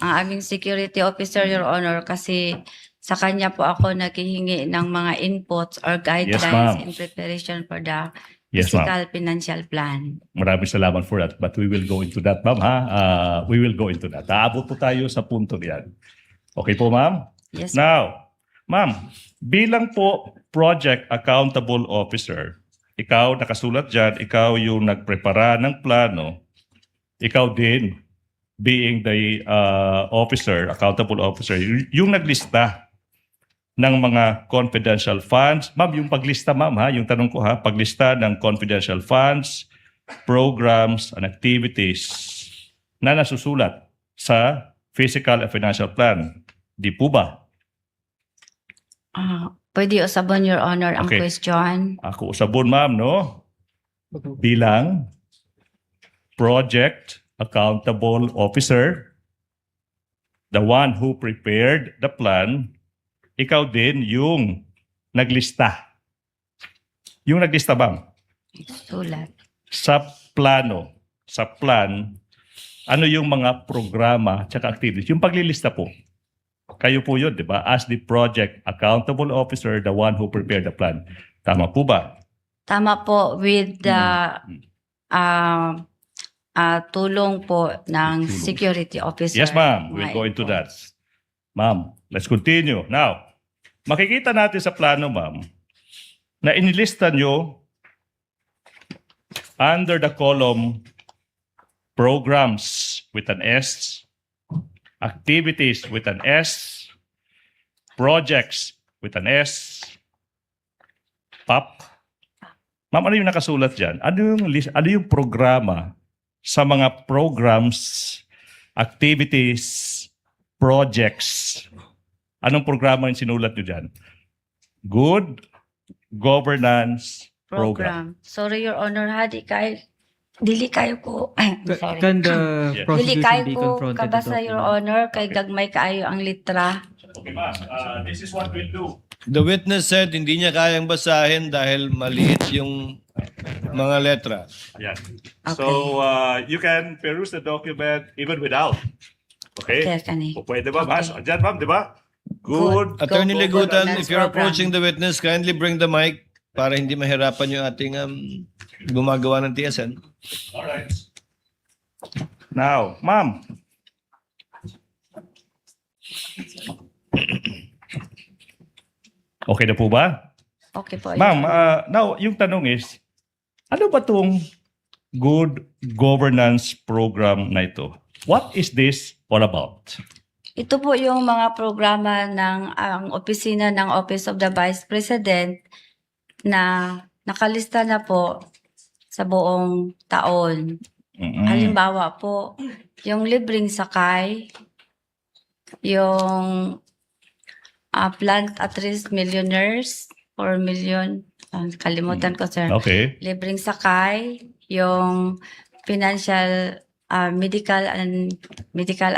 Speaker 2: aming security officer, Your Honor, kasi sa kanya po ako naghihingi ng mga inputs or guidelines
Speaker 11: ma'am.
Speaker 2: in preparation for the
Speaker 11: Yes, ma'am.
Speaker 2: fiscal financial plan.
Speaker 11: Maraming salamat for that. But we will go into that, ma'am, ha? We will go into that. Aabot po tayo sa punto niyan. Okay po, ma'am?
Speaker 2: Yes,
Speaker 11: Now, ma'am, bilang po project accountable officer, ikaw nakasulat dyan, ikaw yung nagprepara ng plano, ikaw din, being the officer, accountable officer, yung naglista ng mga confidential funds. Ma'am, yung paglista, ma'am, ha? Yung tanong ko, ha? Paglista ng confidential funds, programs, and activities na nasusulat sa physical and financial plan. Di po ba?
Speaker 2: pwede usabon, Your Honor, ang
Speaker 11: Okay.
Speaker 2: question.
Speaker 11: Ako usabon, ma'am, no? Bilang project accountable officer, the one who prepared the plan, ikaw din yung naglista. Yung naglista, ma'am,
Speaker 2: Sulat.
Speaker 11: sa plano, sa plan, ano yung mga programa tsaka activities. Yung paglilista po. Kayo po yun, di ba? As the project accountable officer, the one who prepared the plan. Tama po ba?
Speaker 2: Tama po with the tulong po ng security officer.
Speaker 11: Yes, ma'am. We'll
Speaker 2: Mga
Speaker 11: go into that.
Speaker 2: inputs.
Speaker 11: Ma'am, let's continue. Now, makikita natin sa plano, ma'am, na inilista nyo under the column programs with an S, activities with an S, projects with an S, PAP. Ma'am, ano yung nakasulat dyan? Ano yung programa sa mga programs, activities, projects? Anong programa yung sinulat nyo dyan? Good Governance Program.
Speaker 2: Sorry, Your Honor, dili kayo ko. Sorry.
Speaker 9: Can the
Speaker 11: Yes.
Speaker 2: Dili
Speaker 9: prosecution
Speaker 2: kayo
Speaker 9: be
Speaker 2: ko
Speaker 9: confronted to
Speaker 2: kabasa, Your Honor, kay gagmay kaayo ang litra.
Speaker 11: Okay, ma'am. This is what we'll do.
Speaker 6: The witness said hindi niya kayang basahin dahil maliit yung mga letra.
Speaker 11: Yan.
Speaker 2: Okay.
Speaker 11: So, you can peruse the document even without. Okay?
Speaker 2: Kaya kani.
Speaker 11: O pwede ba, mas?
Speaker 2: Okay.
Speaker 11: Diyan, ma'am, di ba? Good.
Speaker 6: Attorney
Speaker 2: Go
Speaker 6: Ligutan,
Speaker 2: governance
Speaker 6: if you're
Speaker 2: program.
Speaker 6: approaching the witness, kindly bring the mic para hindi mahirapan yung ating gumagawa ng TSN.
Speaker 11: All right. Now, ma'am. Okay na po ba?
Speaker 2: Okay po.
Speaker 11: Ma'am,
Speaker 2: Your Honor.
Speaker 11: now, yung tanong is, ano ba itong Good Governance Program na ito? What is this all about?
Speaker 2: Ito po yung mga programa ng ang opisina ng Office of the Vice President na nakalista na po sa buong taon.
Speaker 11: Mm-mm.
Speaker 2: Halimbawa po, yung libreng sakay, yung plant at risk millionaires, 4 million, kalimutan ko sir.
Speaker 11: Okay.
Speaker 2: Libreng sakay, yung financial medical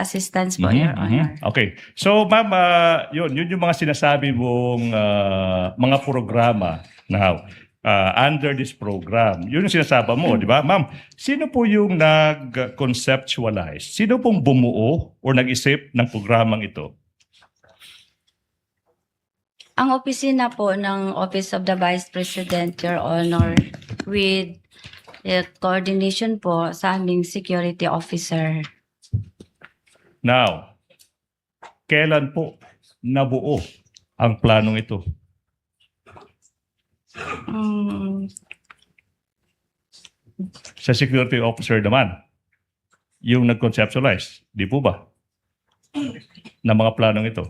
Speaker 2: assistance po, Your Honor.
Speaker 11: Okay. So, ma'am, yun yung mga sinasabi mong mga programa now under this program. Yun yung sinasabi mo, di ba? Ma'am, sino po yung nag-conceptualize? Sino pong bumuo o nag-isip ng programang ito?
Speaker 2: Ang opisina po ng Office of the Vice President, Your Honor, with coordination po sa aming security officer.
Speaker 11: Now, kailan po nabuo ang planong ito? Sa security officer naman, yung nag-conceptualize, di po ba? Na mga planong ito.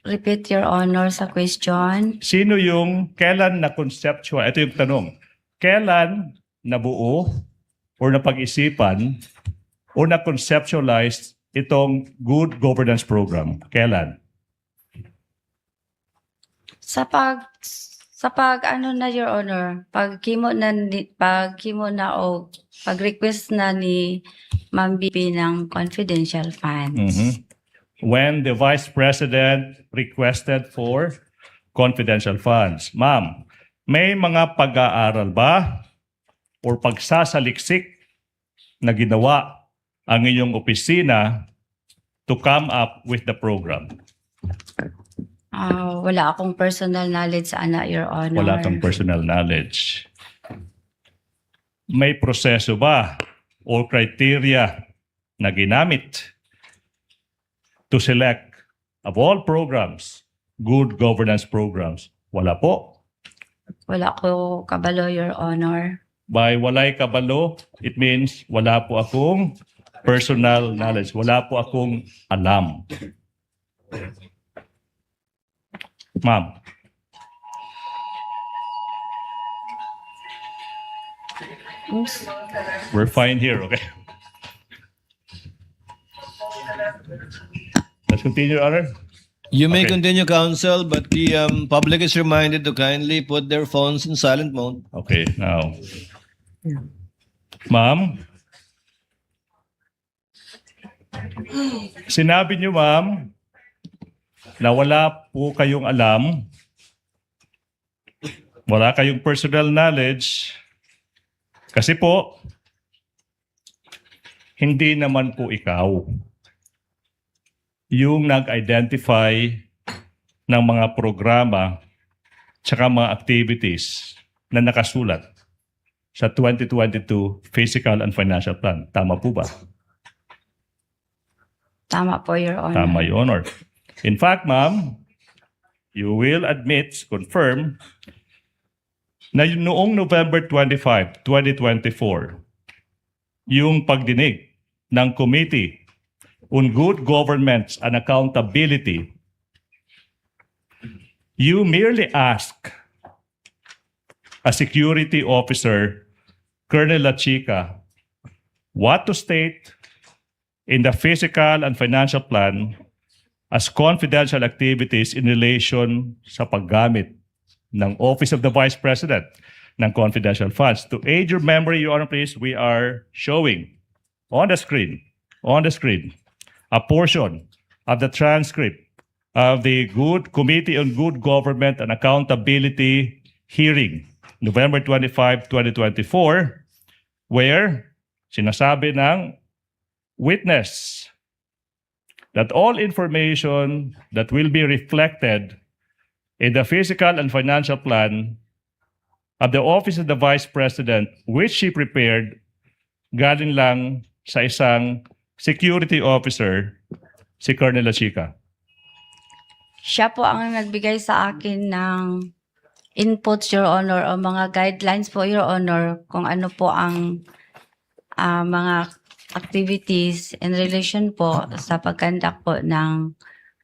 Speaker 2: Repeat, Your Honor, sa question.
Speaker 11: Sino yung kailan na-conceptual? Ito yung tanong. Kailan nabuo or napag-isipan o na-conceptualize itong Good Governance Program? Kailan?
Speaker 2: Sa Sa pag ano na Your Honor, pag kimo na o pag request na ni Ma'am BP ng confidential funds.
Speaker 11: Mhm. When the Vice President requested for confidential funds. Ma'am, may mga pag-aaral ba or pagsasaliksik na ginawa ang iyong opisina to come up with the program?
Speaker 2: Wala akong personal knowledge sa ana, Your Honor.
Speaker 11: Wala kang personal knowledge. May proseso ba o criteria na ginamit to select of all programs, good governance programs? Wala po.
Speaker 2: Wala ko kabalo, Your Honor.
Speaker 11: By walay kabalo, it means wala po akong personal knowledge. Wala po akong alam. Ma'am.
Speaker 2: Oops.
Speaker 11: We're fine here, okay? Let's continue, Honor.
Speaker 6: You may
Speaker 11: Okay.
Speaker 6: continue, counsel, but the public is reminded to kindly put their phones in silent mode.
Speaker 11: Okay, now. Ma'am? Sinabi niyo, ma'am, na wala po kayong alam, wala kayong personal knowledge, kasi po, hindi naman po ikaw yung nag-identify ng mga programa tsaka mga activities na nakasulat sa 2022 Physical and Financial Plan. Tama po ba?
Speaker 2: Tama po, Your Honor.
Speaker 11: Tama, Your Honor. In fact, ma'am, you will admit, confirm, na noong November 25, 2024, yung pagdinig ng Committee on Good Governance and Accountability, you merely ask a security officer, Colonel Lachica, what to state in the physical and financial plan as confidential activities in relation sa paggamit ng Office of the Vice President ng confidential funds. To aid your memory, Your Honor, please, we are showing on the screen, a portion of the transcript of the Committee on Good Government and Accountability hearing, November 25, 2024, where sinasabi ng witness that all information that will be reflected in the physical and financial plan of the Office of the Vice President, which she prepared, galing lang sa isang security officer, si Colonel Lachica.
Speaker 2: Siya po ang nagbigay sa akin ng inputs, Your Honor, o mga guidelines po, Your Honor, kung ano po ang mga activities in relation po sa pag-conduct po ng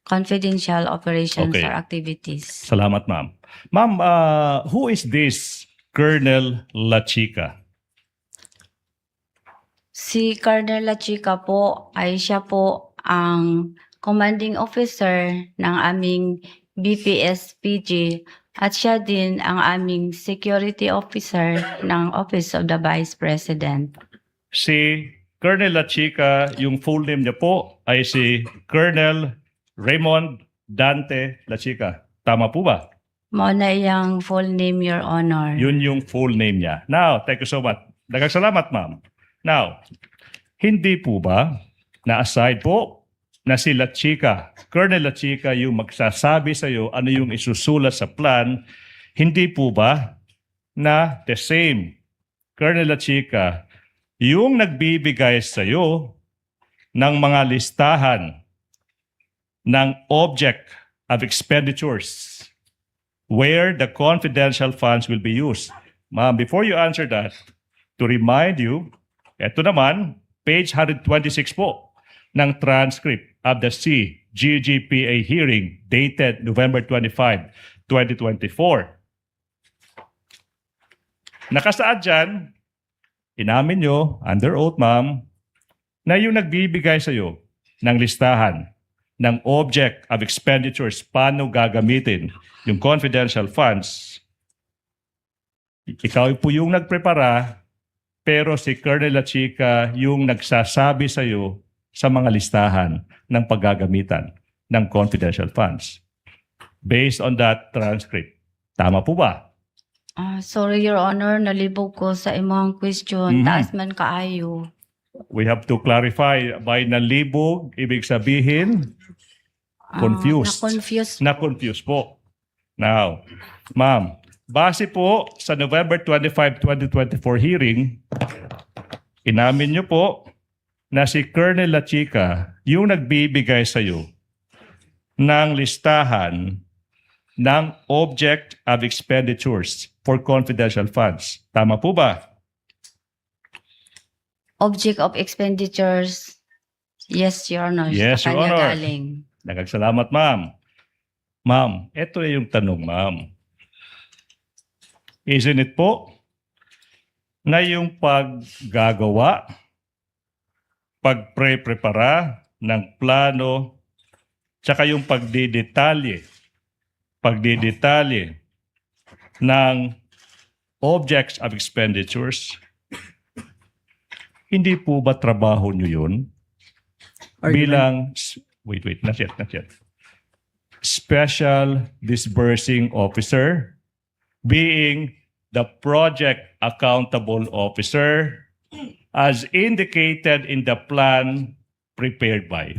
Speaker 2: confidential operations
Speaker 11: Okay.
Speaker 2: or activities.
Speaker 11: Salamat, ma'am. Ma'am, who is this Colonel Lachica?
Speaker 2: Si Colonel Lachica po ay siya po ang commanding officer ng aming BPSPG at siya din ang aming security officer ng Office of the Vice President.
Speaker 11: Si Colonel Lachica, yung full name niya po ay si Colonel Raymond Dante Lachica. Tama po ba?
Speaker 2: Mo na iyang full name, Your Honor.
Speaker 11: Yun yung full name niya. Now, thank you so much. Daghang salamat, ma'am. Now, hindi po ba na aside po na si Lachica, Colonel Lachica yung magsasabi sa iyo ano yung isusulat sa plan, hindi po ba na the same Colonel Lachica yung nagbibigay sa iyo ng mga listahan ng object of expenditures where the confidential funds will be used? Ma'am, before you answer that, to remind you, eto naman, page 126 po ng transcript of the CGGPA hearing dated November 25, 2024. Nakasaad dyan, inamin nyo, under oath, ma'am, na yung nagbibigay sa iyo ng listahan ng object of expenditures, paano gagamitin yung confidential funds, Ikaw po yung nagprepara, pero si Colonel Lachica yung nagsasabi sa iyo sa mga listahan ng paggagamitan ng confidential funds. Based on that transcript. Tama po ba?
Speaker 2: Sorry, Your Honor, nalibog ko sa imong question.
Speaker 11: Mhm.
Speaker 2: Taas man kaayo.
Speaker 11: We have to clarify by nalibog, ibig sabihin, confused.
Speaker 2: Na-confuse.
Speaker 11: Na-confuse po. Now, ma'am, base po sa November 25, 2024 hearing, inamin niyo po na si Colonel Lachica yung nagbibigay sa iyo ng listahan ng object of expenditures for confidential funds. Tama po ba?
Speaker 2: Object of expenditures. Yes, Your Honor.
Speaker 11: Yes,
Speaker 2: Sa
Speaker 11: Your
Speaker 2: kanya
Speaker 11: Honor.
Speaker 2: galing.
Speaker 11: Nagagsalamat, ma'am. Ma'am, ito na yung tanong, ma'am. Isn't it po na yung paggagawa, pagpre-prepara ng plano, tsaka yung pagdidetalye ng objects of expenditures, hindi po ba trabaho nyo yun? Bilang, wait, not yet. Special Disbursing Officer, being the Project Accountable Officer, as indicated in the plan prepared by.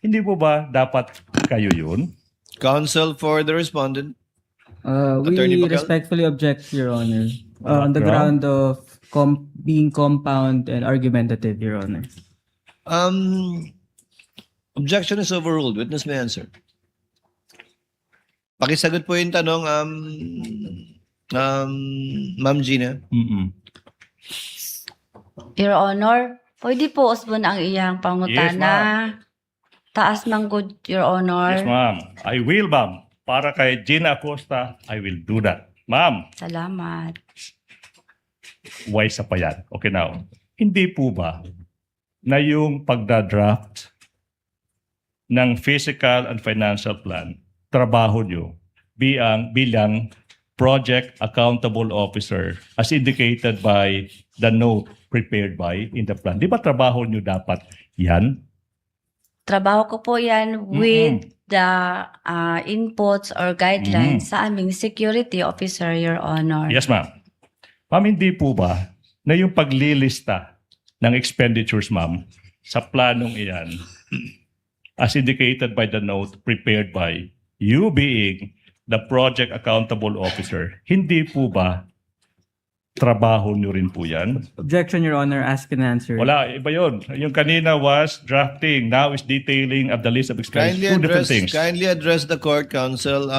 Speaker 11: Hindi po ba dapat kayo yun?
Speaker 6: Counsel for the respondent.
Speaker 9: We
Speaker 6: Attorney Bacal?
Speaker 9: respectfully object, Your Honor, on the
Speaker 11: Ground?
Speaker 9: ground of being compound and argumentative, Your Honor.
Speaker 6: Objection is overruled. Witness may answer. Pakisagot po yung tanong, Ma'am Gina.
Speaker 11: Mm-mm.
Speaker 2: Your Honor, pwede po usbon ang iyang pangutana. Taas man good, Your Honor.
Speaker 11: Yes, ma'am. I will, ma'am. Para kay Gina Acosta, I will do that. Ma'am,
Speaker 2: Salamat.
Speaker 11: wise pa yan. Okay, now. Hindi po ba na yung pagdadraft ng physical and financial plan, trabaho nyo bilang Project Accountable Officer as indicated by the note prepared by in the plan? Di ba trabaho nyo dapat yan?
Speaker 2: Trabaho ko po yan with the inputs or guidelines sa aming security officer, Your Honor.
Speaker 11: Yes, ma'am. Ma'am, hindi po ba na yung paglilista ng expenditures, ma'am, sa planong iyan, as indicated by the note prepared by you being the Project Accountable Officer, hindi po ba trabaho nyo rin po yan?
Speaker 9: Objection, Your Honor. Ask and answer.
Speaker 11: Wala, iba yun. Yung kanina was drafting, now is detailing of the list of expenditures. Two different things.
Speaker 6: Kindly address the court, counsel.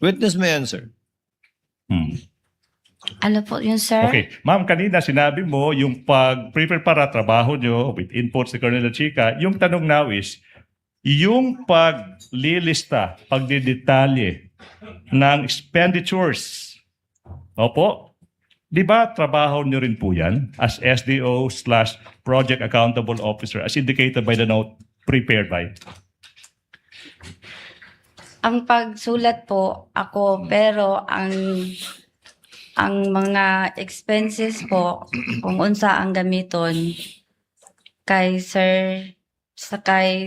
Speaker 6: Witness may answer.
Speaker 2: Ano po yun, sir?
Speaker 11: Okay. Ma'am, kanina sinabi mo yung pag-prepare trabaho nyo with inputs ni Colonel Lachica, yung tanong now is, yung paglilista, pagdidetalye ng expenditures, opo, di ba trabaho nyo rin po yan as SDO/Project Accountable Officer as indicated by the note prepared by?
Speaker 2: Ang pagsulat po ako, pero ang mga expenses po, kung unsa ang gamiton, kay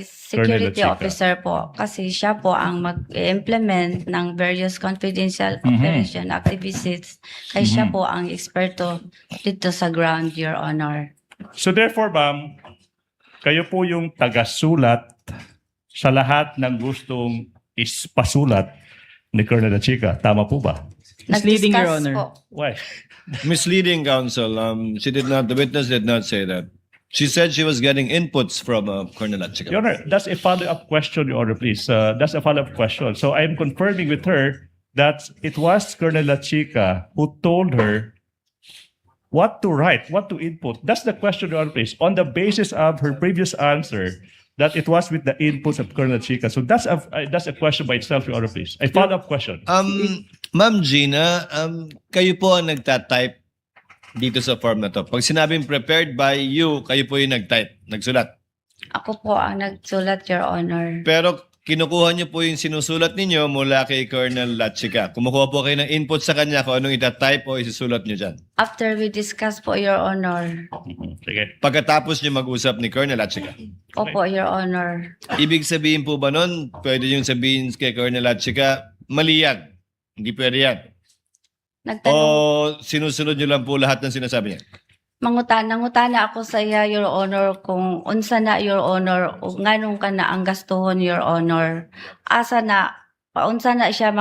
Speaker 2: security
Speaker 11: Lachica.
Speaker 2: officer po. Kasi siya po ang mag-implement ng various confidential operation activities. Kay siya po ang eksperto dito sa ground, Your Honor.
Speaker 11: So therefore, ma'am, kayo po yung tagasulat sa lahat ng gustong ispasulat ni Colonel Lachica. Tama po ba?
Speaker 9: Misleading, Your
Speaker 2: Nag-discuss
Speaker 9: Honor.
Speaker 2: po.
Speaker 11: Why?
Speaker 6: Misleading, counsel. The witness did not say that. She said she was getting inputs from Colonel Lachica.
Speaker 11: Your Honor, that's a follow-up question, Your Honor, please. That's a follow-up question. So I'm confirming with her that it was Colonel Lachica who told her what to write, what to input. That's the question, Your Honor, please. On the basis of her previous answer, that it was with the inputs of Colonel Lachica. So that's a question by itself, Your Honor, please. A follow-up question.
Speaker 6: Ma'am Gina, kayo po ang nagtatype dito sa form na to. Pag sinabing prepared by you, kayo po yung nagtype, nagsulat.
Speaker 2: Ako po ang nagsulat, Your Honor.
Speaker 6: Pero kinukuha niyo po yung sinusulat ninyo mula kay Colonel Lachica. Kumukuha po kayo ng input sa kanya kung anong itatype o isusulat niyo dyan.
Speaker 2: After we discuss po, Your Honor.
Speaker 11: Sige.
Speaker 6: Pagkatapos niyo mag-usap ni Colonel Lachica.
Speaker 2: Opo, Your Honor.
Speaker 6: Ibig sabihin po ba nun, pwede yung sabihin kay Colonel Lachica, mali yan. Hindi pwede yan.
Speaker 2: Nagtanong,
Speaker 6: O sinusunod niyo lang po lahat ng sinasabi niya?
Speaker 2: nangutana ako sa iya, Your Honor, kung unsa na, Your Honor, o nganong ka na ang gastuhon, Your Honor. Asa na, paunsa na siya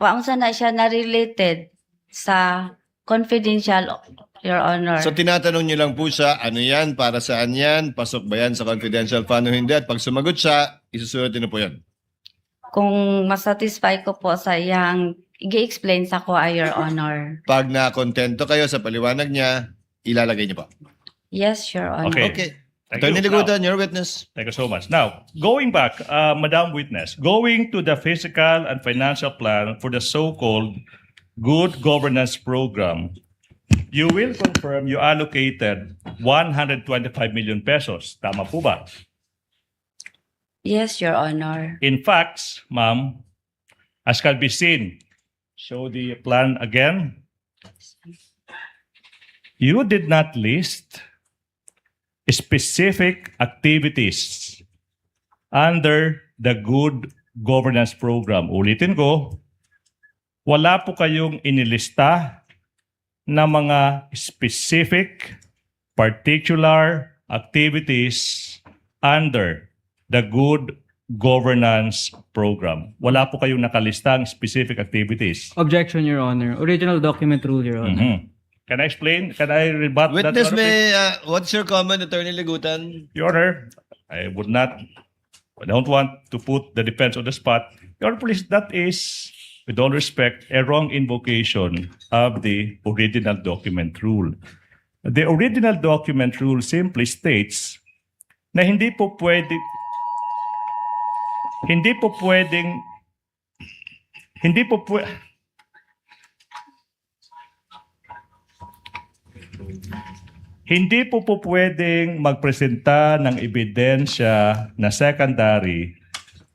Speaker 2: paunsa na siya na related sa confidential, Your Honor.
Speaker 6: So tinatanong niyo lang po siya, ano yan, para saan yan, pasok ba yan sa confidential fund o hindi, at pag sumagot siya, isusunod niyo na po yan.
Speaker 2: Kung masatisfy ko po sa iyang i-explain sa ko, Your Honor.
Speaker 6: Pag na-kontento kayo sa paliwanag niya, ilalagay niyo pa.
Speaker 2: Yes, Your Honor.
Speaker 11: Okay.
Speaker 6: Okay.
Speaker 11: Thank
Speaker 6: Attorney
Speaker 11: you.
Speaker 6: Ligutan, your witness.
Speaker 11: Thank you so much. Now, going back, Madam Witness, going to the fiscal and financial plan for the so-called Good Governance Program, you will confirm you allocated 125 million pesos. Tama po ba?
Speaker 2: Yes, Your Honor.
Speaker 11: In facts, ma'am, as can be seen, show the plan again. You did not list specific activities under the Good Governance Program. Ulitin ko, wala po kayong inilista na mga specific, particular activities under the Good Governance Program. Wala po kayong nakalistang specific activities.
Speaker 9: Objection, Your Honor. Original document rule, Your Honor.
Speaker 11: Mhm. Can I explain? Can I rebut that?
Speaker 6: Witness,
Speaker 11: Your Honor,
Speaker 6: what's your comment, Attorney Ligutan?
Speaker 11: Your Honor, I don't want to put the defense on the spot. Your Honor, please, that is, with all respect, a wrong invocation of the original document rule. The original document rule simply states na hindi po pwedeng magpresenta ng ebidensya na secondary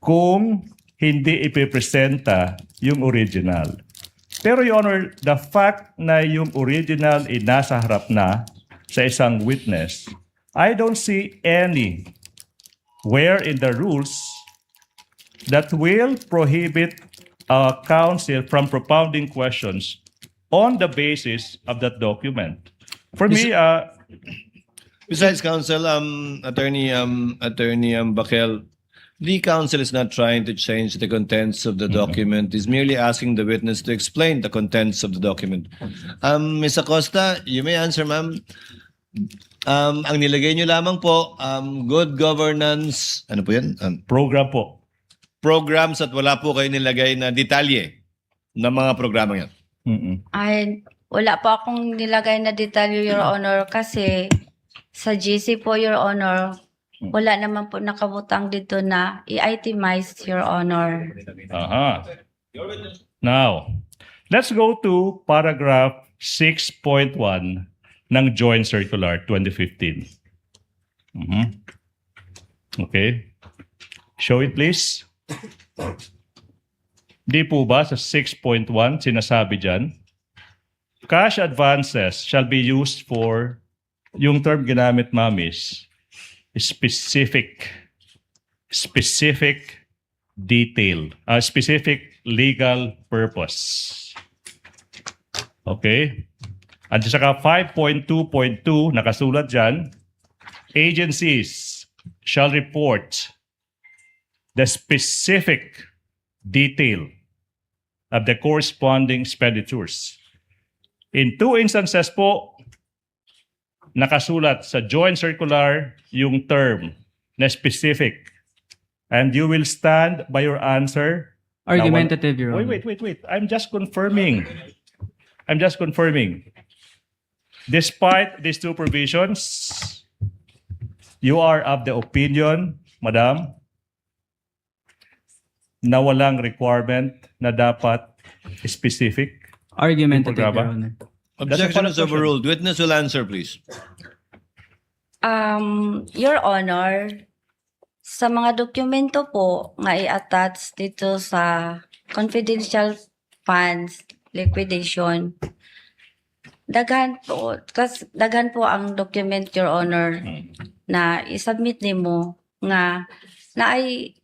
Speaker 11: kung hindi ipipresenta yung original. Pero, Your Honor, the fact na yung original ay nasa harap na sa isang witness, I don't see any where in the rules that will prohibit counsel from propounding questions on the basis of that document. For me,
Speaker 6: Besides, counsel, Attorney Bakel, the counsel is not trying to change the contents of the document. He's merely asking the witness to explain the contents of the document. Ms. Acosta, you may answer, ma'am. Ang nilagay niyo lamang po, good governance, ano po yan?
Speaker 11: program po.
Speaker 6: Programs at wala po kayo nilagay na detalye ng mga programa yan.
Speaker 11: Mm-mm.
Speaker 2: Ay, wala po akong nilagay na detalye, Your Honor, kasi sa GC po, Your Honor, wala naman po nakabutang dito na i-itemize, Your Honor.
Speaker 11: Now, let's go to paragraph 6.1 ng Joint Circular 2015. Okay. Show it, please. Di po ba sa 6.1 sinasabi dyan? Cash advances shall be used for, yung term ginamit, ma'am, is specific detail, specific legal purpose. Okay? At saka 5.2.2, nakasulat dyan, agencies shall report the specific detail of the corresponding expenditures. In two instances po, nakasulat sa joint circular yung term na specific. And you will stand by your answer.
Speaker 9: Argumentative, Your Honor.
Speaker 11: Wait. I'm just confirming. Despite these two provisions, you are of the opinion, Madam, na walang requirement na dapat specific.
Speaker 9: Argumentative, Your
Speaker 11: Programa.
Speaker 9: Honor.
Speaker 6: Objection is overruled. Witness will answer, please.
Speaker 2: Your Honor, Sa mga dokumento po nga i-attach dito sa confidential funds liquidation, daghan po ang document, Your Honor, na i-submit nimo nga na ay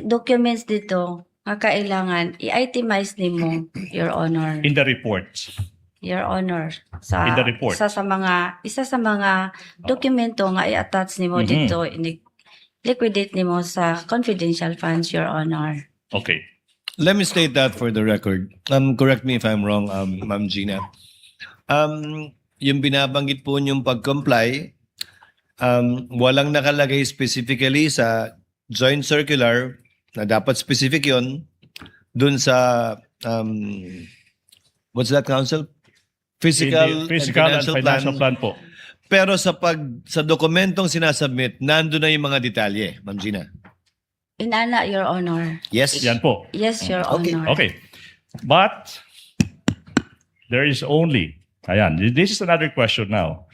Speaker 2: documents dito nga kailangan i-itemize nimo, Your Honor.
Speaker 11: In the reports.
Speaker 2: Your Honor,
Speaker 11: In the report.
Speaker 2: isa sa mga dokumento nga i-attach nimo
Speaker 11: Mhm.
Speaker 2: dito, liquidate nimo sa confidential funds, Your Honor.
Speaker 11: Okay.
Speaker 6: Let me state that for the record. Correct me if I'm wrong, Ma'am Gina. Yung binabanggit po niyong pag-comply, walang nakalagay specifically sa joint circular na dapat specific yon dun sa what's that, Council? Physical,
Speaker 11: Physical and financial
Speaker 6: plan.
Speaker 11: plan po.
Speaker 6: Pero sa dokumentong sinasubmit, nandun na yung mga detalye, Ma'am Gina.
Speaker 2: Inana, Your Honor.
Speaker 6: Yes?
Speaker 11: Yan po.
Speaker 2: Yes, Your
Speaker 6: Okay.
Speaker 2: Honor.
Speaker 11: Okay. But there is only, ayan, this is another question now.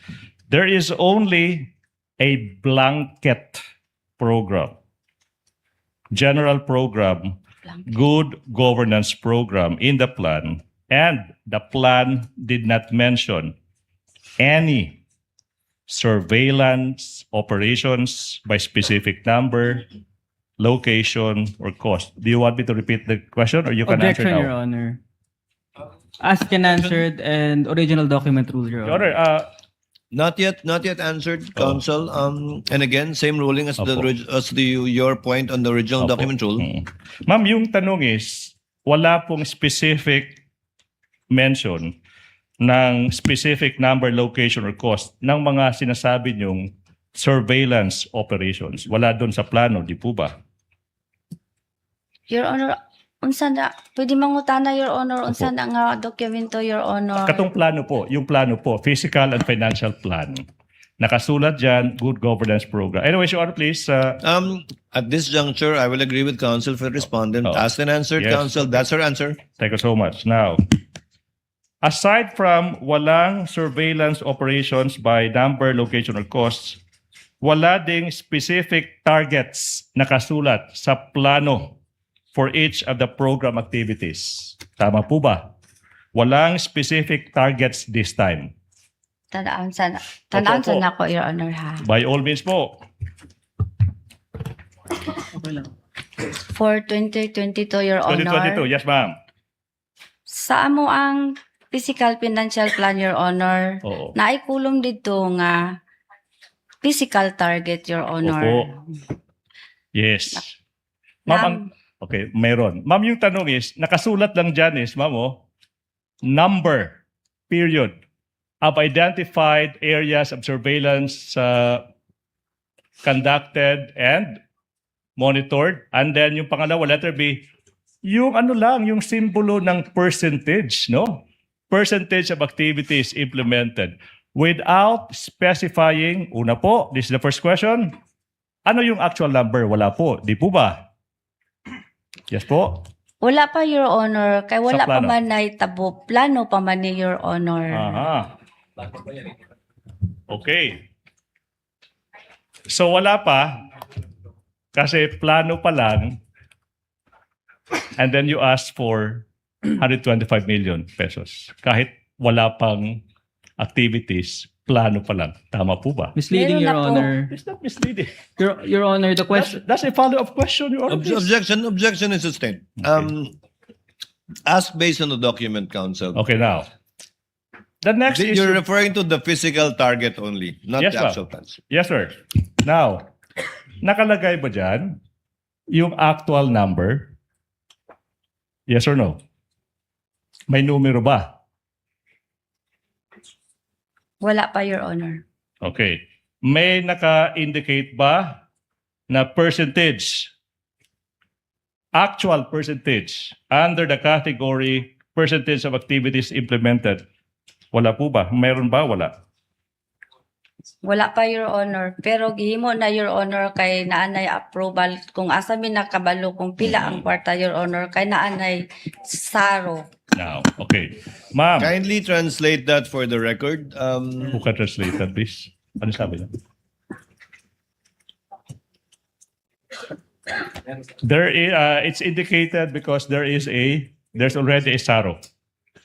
Speaker 11: There is only a blanket program, general program, good governance program in the plan, and the plan did not mention any surveillance operations by specific number, location, or cost. Do you want me to repeat the question or you can
Speaker 9: Objection,
Speaker 11: answer
Speaker 9: Your
Speaker 11: now?
Speaker 9: Honor. Asked and answered and original document rule, Your
Speaker 11: Your
Speaker 9: Honor.
Speaker 11: Honor,
Speaker 6: Not yet answered, Council. And again, same ruling as
Speaker 11: Opo.
Speaker 6: your point on the original
Speaker 11: Opo.
Speaker 6: document rule.
Speaker 11: Ma'am, yung tanong is, wala pong specific mention ng specific number, location, or cost ng mga sinasabi niyong surveillance operations. Wala doon sa plano, di po ba?
Speaker 2: Your Honor, unsa na, pwede mangutana, Your Honor, unsa na nga dokumento, Your Honor.
Speaker 11: Katong plano po, yung plano po, physical and financial plan. Nakasulat dyan, good governance program. Anyways, Your Honor, please.
Speaker 6: At this juncture, I will agree with Council for the respondent.
Speaker 11: Oh.
Speaker 6: Asked and answered,
Speaker 11: Yes.
Speaker 6: Council. That's her answer.
Speaker 11: Thank you so much. Now, aside from walang surveillance operations by number, location, or costs, wala ding specific targets nakasulat sa plano for each of the program activities. Tama po ba? Walang specific targets this time.
Speaker 2: Tanaan sa
Speaker 11: Opo.
Speaker 2: na ko, Your Honor, ha.
Speaker 11: By all means po.
Speaker 9: Okay lang.
Speaker 2: For 2022, Your Honor.
Speaker 11: 2022, yes ma'am.
Speaker 2: Sa amo ang physical financial plan, Your Honor,
Speaker 11: Oo.
Speaker 2: naikulong dito nga physical target, Your Honor.
Speaker 11: Opo. Yes. Ma'am, okay, meron. Ma'am, yung tanong is, nakasulat lang dyan is, ma'am, number, period, of identified areas of surveillance conducted and monitored. And then yung pangalawa, letter B, yung ano lang, yung simbolo ng percentage, no? Percentage of activities implemented without specifying, una po, this is the first question, ano yung actual number? Wala po. Di po ba? Yes po.
Speaker 2: Wala pa, Your Honor. Kay wala pa
Speaker 11: plano.
Speaker 2: man na itabo. Plano pa man ni Your Honor.
Speaker 11: Aha. Okay. So wala pa kasi plano pa lang and then you ask for 125 million pesos. Kahit wala pang activities, plano pa lang. Tama po ba?
Speaker 9: Misleading,
Speaker 2: Meron
Speaker 9: Your
Speaker 2: na po.
Speaker 9: Honor.
Speaker 11: It's not misleading.
Speaker 9: Your Honor, the question...
Speaker 11: That's a follow-up question, Your Honor. please.
Speaker 6: Objection is sustained. Ask based on the document, Council.
Speaker 11: Okay, now. The next issue.
Speaker 6: You're referring to the physical target only, not
Speaker 11: Yes,
Speaker 6: the
Speaker 11: ma'am.
Speaker 6: actual plans.
Speaker 11: Yes, sir. Now, nakalagay ba dyan yung actual number? Yes or no? May numero ba?
Speaker 2: Wala pa, Your Honor.
Speaker 11: Okay. May naka-indicate ba na percentage, actual percentage, under the category percentage of activities implemented? Wala po ba? Meron ba? Wala.
Speaker 2: Wala pa, Your Honor. Pero gihimo na, Your Honor, kay naanay approval. Kung asa mi nakabalo, kung pila ang kwarta, Your Honor, kay naanay saro.
Speaker 11: Now, okay. Ma'am,
Speaker 6: Kindly translate that for the record.
Speaker 11: who can translate that, please? Ano sabi niya? It's indicated because there's already a SARO.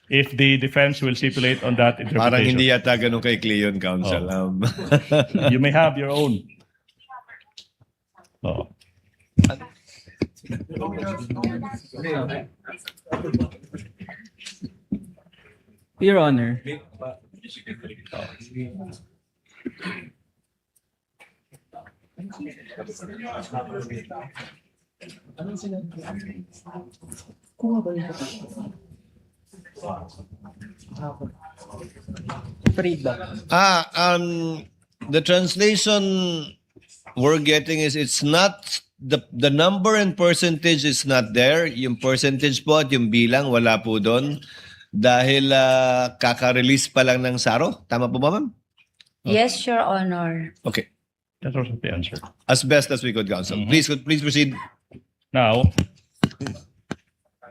Speaker 11: If the defense will stipulate on that
Speaker 6: Parang hindi
Speaker 11: interpretation,
Speaker 6: yata ganun kay Cleon, Counsel.
Speaker 11: you may have your own. Oh.
Speaker 9: Your Honor.
Speaker 6: The translation we're getting is it's not the number and percentage is not there. Yung percentage po at yung bilang wala po doon dahil kaka-release pa lang ng SARO. Tama po ba, ma'am?
Speaker 2: Yes, Your Honor.
Speaker 6: Okay.
Speaker 11: That's also the answer.
Speaker 6: As best as we could, Counsel. Please proceed.
Speaker 11: Now,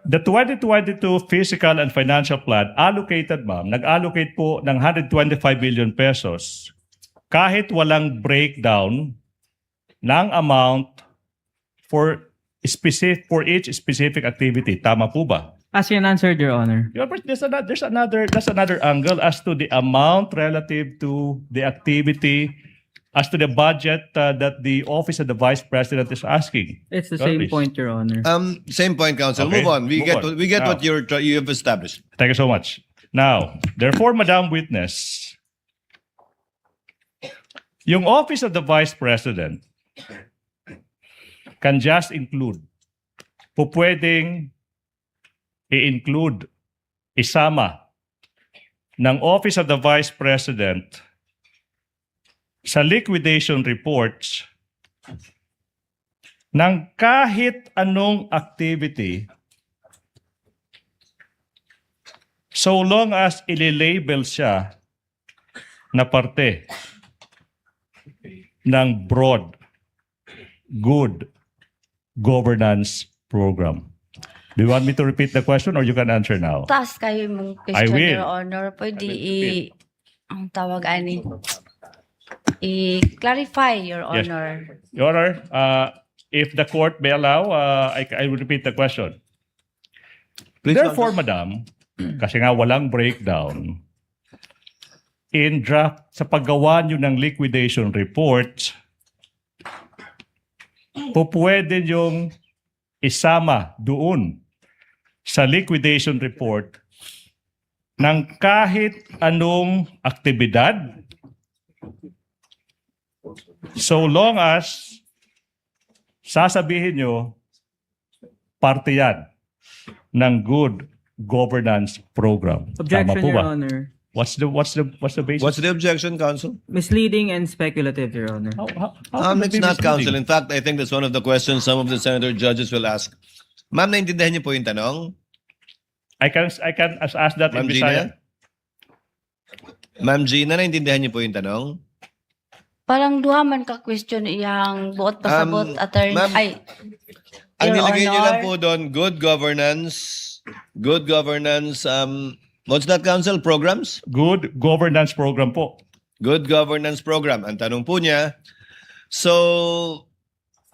Speaker 11: the 2022 fiscal and financial plan allocated, ma'am, nag-allocate po ng 125 billion pesos kahit walang breakdown ng amount for each specific activity. Tama po ba?
Speaker 9: As you answered, Your Honor.
Speaker 11: Yeah, but that's another angle as to the amount relative to the activity, as to the budget that the Office of the Vice President is asking.
Speaker 9: It's the
Speaker 11: Well,
Speaker 9: same
Speaker 11: please.
Speaker 9: point, Your Honor.
Speaker 6: Same point, Counsel.
Speaker 11: Okay,
Speaker 6: Move on. We
Speaker 11: move
Speaker 6: get
Speaker 11: on.
Speaker 6: we get
Speaker 11: Now.
Speaker 6: what you have established.
Speaker 11: Thank you so much. Now, therefore, Madam Witness, yung Office of the Vice President can just include, pwedeng i-include, isama ng Office of the Vice President sa liquidation reports ng kahit anong activity so long as ililabel siya na parte ng broad, good governance program. Do you want me to repeat the question or you can answer now?
Speaker 2: Taas kayo mong
Speaker 11: I
Speaker 2: question,
Speaker 11: will.
Speaker 2: Your Honor. Pwede ang tawag ani, i-clarify, Your
Speaker 11: Yes.
Speaker 2: Honor.
Speaker 11: Your Honor, if the court may allow, I will repeat the question.
Speaker 6: Please,
Speaker 11: Therefore, Madam, kasi nga walang breakdown, in draft, sa paggawa nyo ng liquidation report, pwede yung isama doon sa liquidation report ng kahit anong aktibidad so long as sasabihin nyo parte yan ng good governance program.
Speaker 9: Objection,
Speaker 11: Tama po
Speaker 9: Your
Speaker 11: ba?
Speaker 9: Honor.
Speaker 11: What's the basis?
Speaker 6: What's the objection, Counsel?
Speaker 9: Misleading and speculative, Your Honor.
Speaker 11: How can it
Speaker 6: It's
Speaker 11: be
Speaker 6: not, Counsel.
Speaker 11: misleading?
Speaker 6: In fact, I think that's one of the questions some of the senator judges will ask. Ma'am, naintindihan niyo po yung tanong?
Speaker 11: I can ask that in
Speaker 6: Ma'am
Speaker 11: Bisaya.
Speaker 6: Gina? Ma'am Gina, naintindihan niyo po yung tanong?
Speaker 2: Parang duha man ka question iyang buot pasabot attorney.
Speaker 6: ma'am,
Speaker 2: Ay,
Speaker 6: Ang
Speaker 2: Your
Speaker 6: nilagay niyo
Speaker 2: Honor.
Speaker 6: lang po doon, good governance, what's that, Counsel? Programs?
Speaker 11: Good governance program po.
Speaker 6: Good governance program. Ang tanong po niya, so,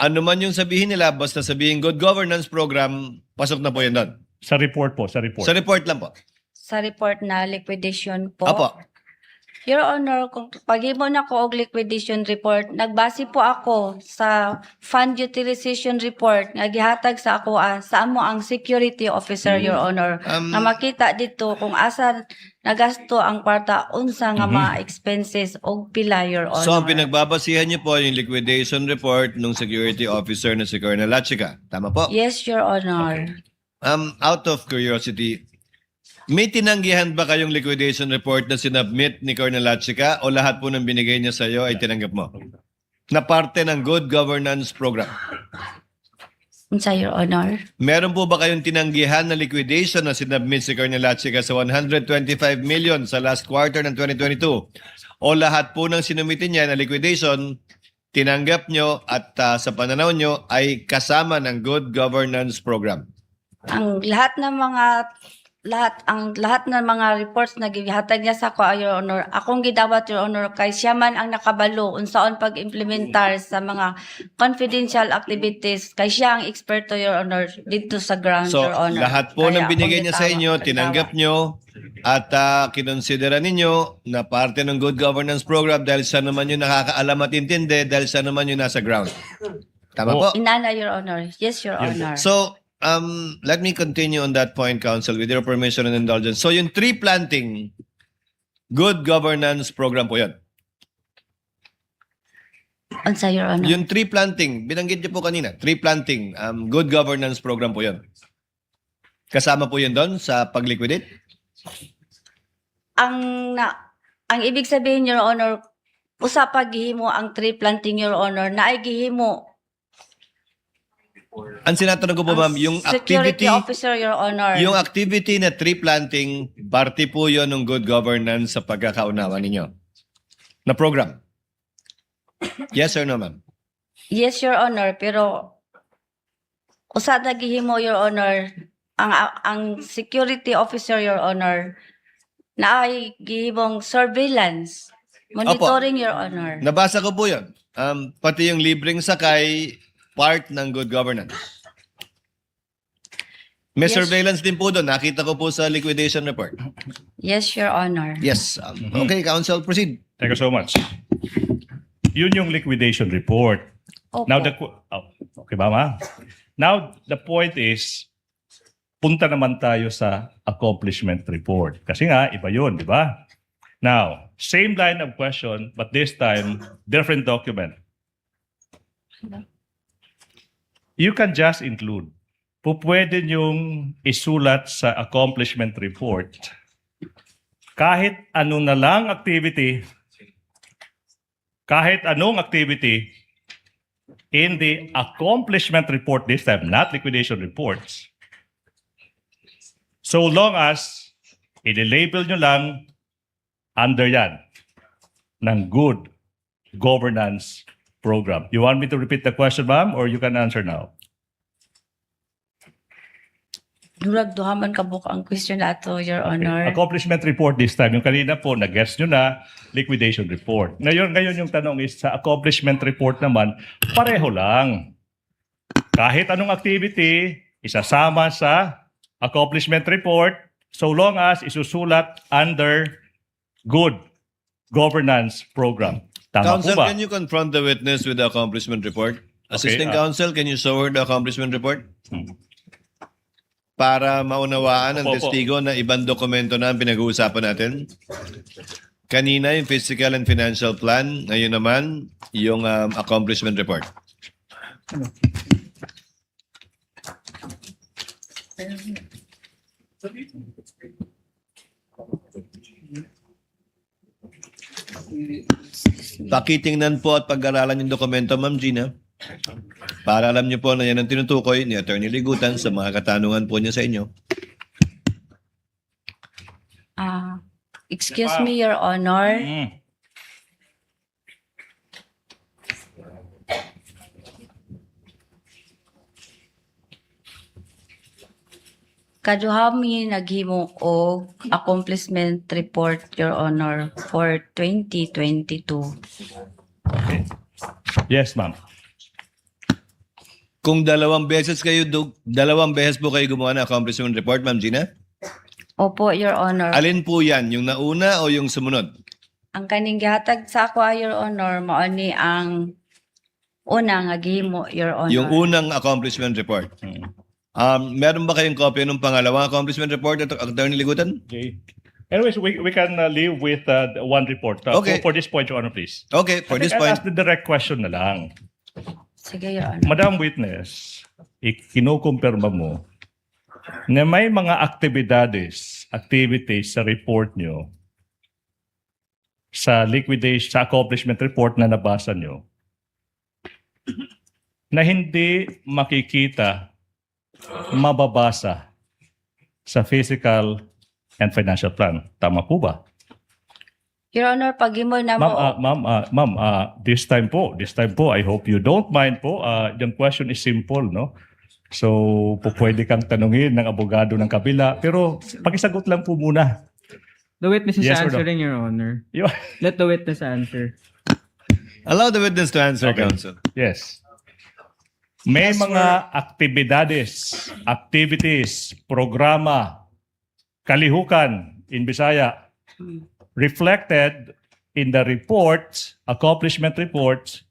Speaker 6: ano man yung sabihin nila, basta sabihin good governance program, pasok na po yun doon.
Speaker 11: Sa report po, sa report.
Speaker 6: Sa report lang po.
Speaker 2: Sa report na liquidation po.
Speaker 6: Apo.
Speaker 2: Your Honor, kung paghimo na ko og liquidation report, nagbase po ako sa fund utilization report nga gihatag sa ako sa amo ang security officer, Your Honor. Na makita dito kung asa nagasto ang kwarta unsa nga mga expenses og pila, Your Honor.
Speaker 6: So, ang pinagbabasihan niyo po yung liquidation report ng security officer na si Colonel Lachica. Tama po?
Speaker 2: Yes, Your Honor.
Speaker 6: Out of curiosity, may tinanggihan ba kayong liquidation report na sinubmit ni Colonel Lachica o lahat po ng binigay niya sa iyo ay tinanggap mo? Na parte ng good governance program.
Speaker 2: Unsa, Your Honor?
Speaker 6: Meron po ba kayong tinanggihan na liquidation na sinubmit si Colonel Lachica sa 125 million sa last quarter ng 2022? O lahat po ng sinumitin niya na liquidation, tinanggap nyo at sa pananaw nyo ay kasama ng good governance program?
Speaker 2: Ang lahat ng mga lahat ng mga reports na gihatag niya sa ko, Your Honor, akong gidawat, Your Honor, kay siya man ang nakabalo unsaon pag-implementar sa mga confidential activities, kay siya ang eksperto, Your Honor, dito sa ground,
Speaker 6: So,
Speaker 2: Your Honor.
Speaker 6: lahat po
Speaker 2: Kaya
Speaker 6: ng binigay
Speaker 2: akong
Speaker 6: niya sa
Speaker 2: gitawat,
Speaker 6: inyo, tinanggap nyo, at kinonsidera ninyo na parte ng good governance program dahil siya naman yung nakakaalam at intindi, dahil siya naman yung nasa ground. Tama po?
Speaker 2: Inana, Your Honor. Yes, Your Honor.
Speaker 6: So, let me continue on that point, Council, with your permission and indulgence. So, yung tree planting, good governance program po yan.
Speaker 2: Unsa, Your Honor?
Speaker 6: Yung tree planting, binanggit niyo po kanina, tree planting, good governance program po yan. Kasama po yun doon sa pag-liquidate?
Speaker 2: Ang ibig sabihin, Your Honor, usa pa gihimo ang tree planting, Your Honor, na ay gihimo
Speaker 6: Ang sinatanong ko po, ma'am, yung
Speaker 2: security
Speaker 6: activity,
Speaker 2: officer, Your Honor.
Speaker 6: yung activity na tree planting, parte po yun ng good governance sa pagkakaunawa ninyo na program. Yes or no, ma'am?
Speaker 2: Yes, Your Honor, pero usa na gihimo, Your Honor, ang security officer, Your Honor, na ay gihimong surveillance, monitoring, Your Honor.
Speaker 6: Nabasa ko po yun. Pati yung libreng sakay, part ng good governance. May
Speaker 2: Yes.
Speaker 6: surveillance din po doon. Nakita ko po sa liquidation report.
Speaker 2: Yes, Your Honor.
Speaker 6: Yes. Okay, Council, proceed.
Speaker 11: Thank you so much. Yun yung liquidation report.
Speaker 2: Opo.
Speaker 11: Now, okay ba, ma? Now, the point is, punta naman tayo sa accomplishment report. Kasi nga, iba yun, di ba? Now, same line of question, but this time, different document. You can just include. Pwede niyong isulat sa accomplishment report kahit ano na lang activity, kahit anong activity in the accomplishment report this time, not liquidation reports. So long as i-label nyo lang under yan ng good governance program. You want me to repeat the question, ma'am, or you can answer now?
Speaker 2: Durag duhaman ka buka ang question nato, Your Honor.
Speaker 11: Accomplishment report this time. Yung kanina po, nag-guess nyo na, liquidation report. Ngayon yung tanong is, sa accomplishment report naman, pareho lang. Kahit anong activity, isasama sa accomplishment report, so long as isusulat under good governance program. Tama
Speaker 6: Council,
Speaker 11: po ba?
Speaker 6: can you confront the witness with the accomplishment report? Assisting
Speaker 11: Okay,
Speaker 6: Counsel, can you show her the accomplishment report? Para maunawaan ng
Speaker 11: Opo.
Speaker 6: testigo na ibang dokumento na ang pinag-uusapan natin. Kanina yung physical and financial plan, ngayon naman yung accomplishment report. Pakitingnan po at pag-aralan yung dokumento, Ma'am Gina. Para alam niyo po na yan ang tinutukoy ni Attorney Ligutan sa mga katanungan po niya sa inyo.
Speaker 2: Excuse me, Your Honor. Kaduhami naghimo og accomplishment report, Your Honor, for 2022.
Speaker 11: Yes, ma'am.
Speaker 6: Kung dalawang beses po kayo gumawa ng accomplishment report, Ma'am Gina?
Speaker 2: Opo, Your Honor.
Speaker 6: Alin po yan? Yung nauna o yung sumunod?
Speaker 2: Ang kaning gihatag sa ako, Your Honor, mao ni ang una nga gihimo, Your Honor.
Speaker 6: Yung unang accomplishment report. Meron ba kayong kopya ng pangalawang accomplishment report, Attorney Ligutan?
Speaker 11: Okay. Anyways, we can live with one report.
Speaker 6: Okay.
Speaker 11: For this point, Your Honor, please.
Speaker 6: Okay, for
Speaker 11: I
Speaker 6: this
Speaker 11: think I'll
Speaker 6: point.
Speaker 11: ask the direct question na lang.
Speaker 2: Sige, Your Honor.
Speaker 11: Madam Witness, kinukumpirma mo na may mga activities sa report nyo sa liquidation, sa accomplishment report na nabasa nyo na hindi makikita, mababasa sa physical and financial plan. Tama po ba?
Speaker 2: Your Honor, paghimo na mo.
Speaker 11: Ma'am, this time po, I hope you don't mind po. Yung question is simple, no? So, pwede kang tanungin ng abogado ng kabila. Pero, pakisagot lang po muna.
Speaker 9: The witness is
Speaker 11: Yes or no?
Speaker 9: answering, Your Honor.
Speaker 11: Yun.
Speaker 9: Let the witness answer.
Speaker 6: Allow the witness to answer,
Speaker 11: Okay.
Speaker 6: counsel.
Speaker 11: Yes. May mga activities, programa, kalihukan in Bisaya reflected in the reports, accomplishment reports,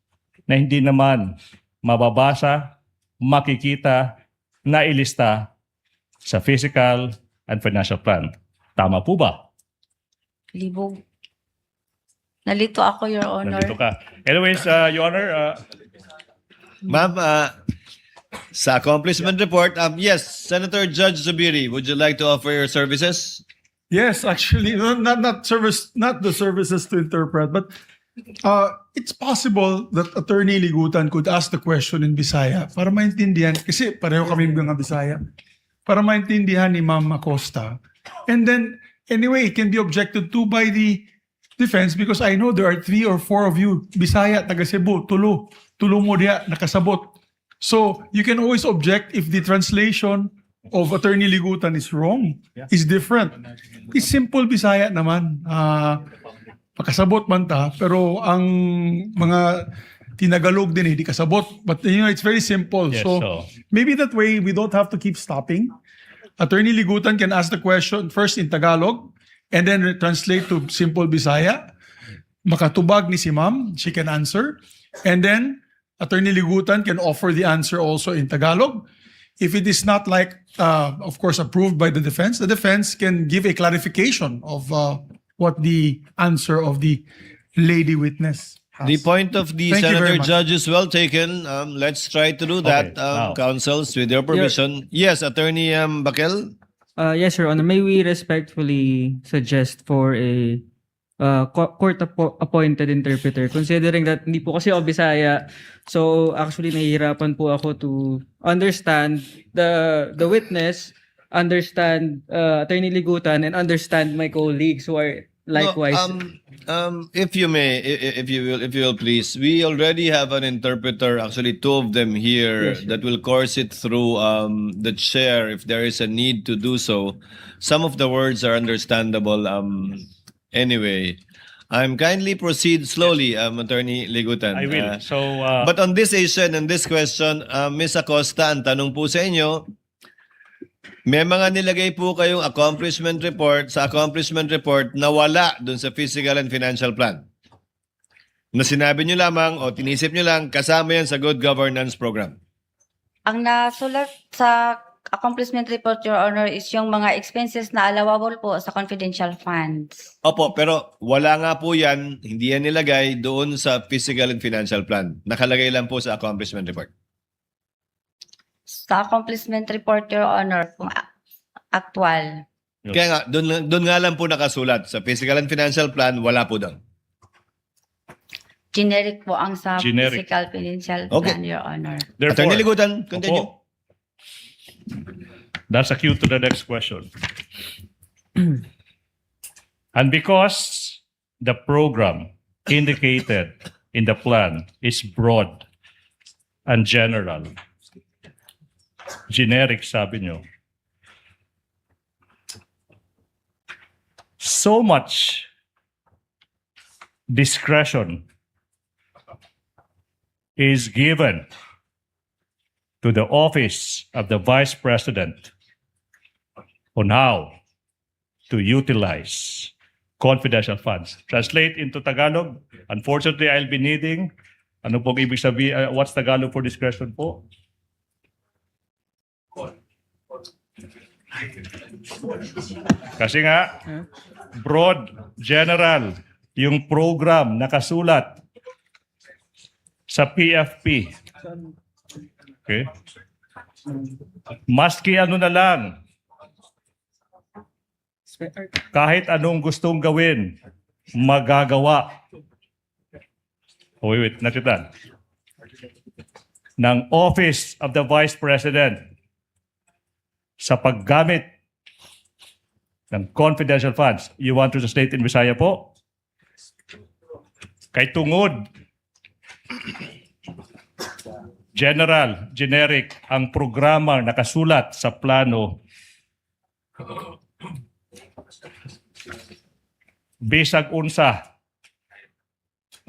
Speaker 11: na hindi naman mababasa, makikita, na ilista sa physical and financial plan. Tama po ba?
Speaker 2: Libog. Nalito ako, Your Honor.
Speaker 11: Nandito ka. Anyways, Your Honor,
Speaker 6: Ma'am, sa accomplishment report, yes, Senator Judge Zubiri, would you like to offer your services?
Speaker 12: Yes, actually, not the services to interpret, but it's possible that Attorney Ligutan could ask the question in Bisaya para maintindihan, kasi pareho kami mga Bisaya, para maintindihan ni Ma'am Acosta. And then, anyway, it can be objected to by the defense because I know there are 3 or 4 of you, Bisaya, taga Cebu, tulo mo diya, nakasabot. So, you can always object if the translation of Attorney Ligutan is wrong, is different. It's simple Bisaya naman. Pakasabot man ta, pero ang mga tinagalog din hindi kasabot. But it's very simple.
Speaker 11: Yes,
Speaker 12: so,
Speaker 11: so-
Speaker 12: maybe that way we don't have to keep stopping. Attorney Ligutan can ask the question first in Tagalog and then translate to simple Bisaya. Makatubag ni si Ma'am, she can answer. And then Attorney Ligutan can offer the answer also in Tagalog. If it is not of course, approved by the defense can give a clarification of what the answer of the lady witness has.
Speaker 6: The point of the
Speaker 12: Thank you very
Speaker 6: Senator
Speaker 12: much.
Speaker 6: Judge is well taken. Let's try to do that,
Speaker 11: Okay, now.
Speaker 6: counsels, with your permission. Yes, Attorney Bakel?
Speaker 9: Yes, Your Honor. May we respectfully suggest for a court-appointed interpreter, considering that hindi po kasi ako Bisaya. So, actually, nahihirapan po ako to understand the witness, understand Attorney Ligutan, and understand my colleagues who are likewise.
Speaker 6: No, if you may, if you will please, we already have an interpreter, actually 2 of them here,
Speaker 9: Yes, sir.
Speaker 6: that will course it through the chair if there is a need to do so. Some of the words are understandable. Anyway, kindly proceed slowly, Attorney Ligutan.
Speaker 11: I will.
Speaker 6: But on this issue and this question, Ms. Acosta, ang tanong po sa inyo, may mga nilagay po kayong accomplishment report na wala dun sa physical and financial plan. Na sinabi nyo lamang o tinisip nyo lang, kasama yan sa good governance program.
Speaker 2: Ang nasulat sa accomplishment report, Your Honor, is yung mga expenses na allowable po sa confidential funds.
Speaker 6: Opo, pero wala nga po yan, hindi yan nilagay doon sa physical and financial plan. Nakalagay lang po sa accomplishment report.
Speaker 2: Sa accomplishment report, Your Honor, kung actual.
Speaker 6: Kaya nga, doon nga lang po nakasulat. Sa physical and financial plan, wala po doon.
Speaker 2: Generic po ang sa
Speaker 11: Generic.
Speaker 2: physical financial
Speaker 6: Okay.
Speaker 2: plan, Your Honor.
Speaker 6: Attorney Ligutan, continue.
Speaker 11: Opo. That's a cue to the next question. And because the program indicated in the plan is broad and general, generic sabi nyo, so much discretion is given to the office of the Vice President on how to utilize confidential funds. Translate into Tagalog. Unfortunately, I'll be needing, ano pong ibig sabihin, what's Tagalog for discretion po? Kasi nga, broad, general, yung program nakasulat sa PFP. Okay? Maski ano na lang, kahit anong gustong gawin, magagawa. Oh, wait, nakitan. Ng Office of the Vice President sa paggamit ng confidential funds. You want to state in Visaya po? Kay tungod generic ang programa nakasulat sa plano bisag unsa.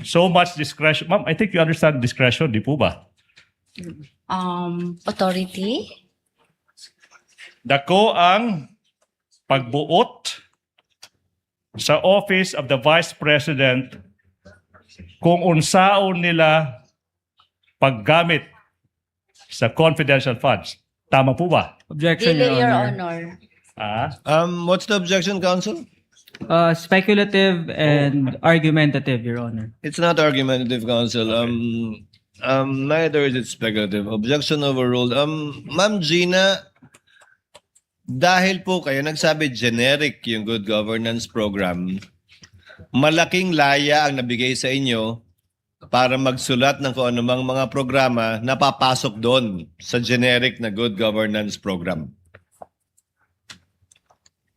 Speaker 11: So much discretion. Ma'am, I think you understand discretion, di po ba?
Speaker 2: Authority?
Speaker 11: Dako ang pagbuot sa Office of the Vice President kung unsaon nila paggamit sa confidential funds. Tama po ba?
Speaker 9: Objection,
Speaker 2: Dili,
Speaker 9: Your
Speaker 2: Your
Speaker 9: Honor.
Speaker 2: Honor.
Speaker 6: What's the objection, counsel?
Speaker 9: Speculative and argumentative, Your Honor.
Speaker 6: It's not argumentative, counsel. Neither is it speculative. Objection overruled. Ma'am Gina, dahil po kayo nagsabi generic yung good governance program, malaking laya ang nabigay sa inyo para magsulat ng kung anumang mga programa na papasok doon sa generic na good governance program.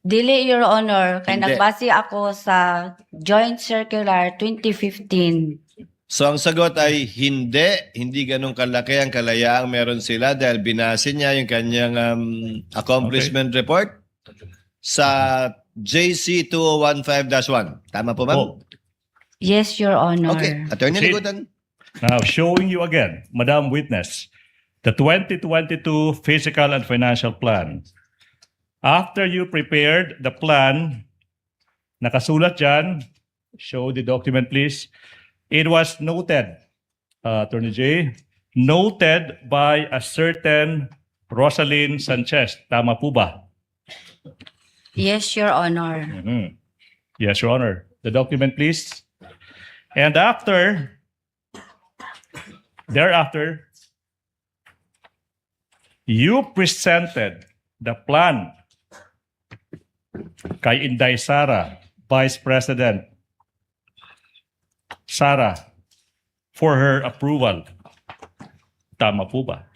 Speaker 2: Dili, Your Honor. Kaya
Speaker 6: Hindi.
Speaker 2: nagbase ako sa Joint Circular 2015.
Speaker 6: So ang sagot ay hindi ganun kalaki ang kalayaang meron sila dahil binase niya yung kanyang accomplishment report sa JC 2015-1. Tama po, ma'am?
Speaker 11: Oh,
Speaker 2: Yes, Your Honor.
Speaker 6: Okay. Attorney
Speaker 11: Proceed.
Speaker 6: Ligutan.
Speaker 11: now, showing you again, Madam Witness, the 2022 Physical and Financial Plan. After you prepared the plan, nakasulat dyan, show the document please, it was noted, Attorney J, noted by a certain Rosalyn Sanchez. Tama po ba?
Speaker 2: Yes, Your Honor.
Speaker 11: Mhm. Yes, Your Honor. The document, please. And thereafter, you presented the plan kay Inday Sara, Vice President Sara, for her approval. Tama po ba?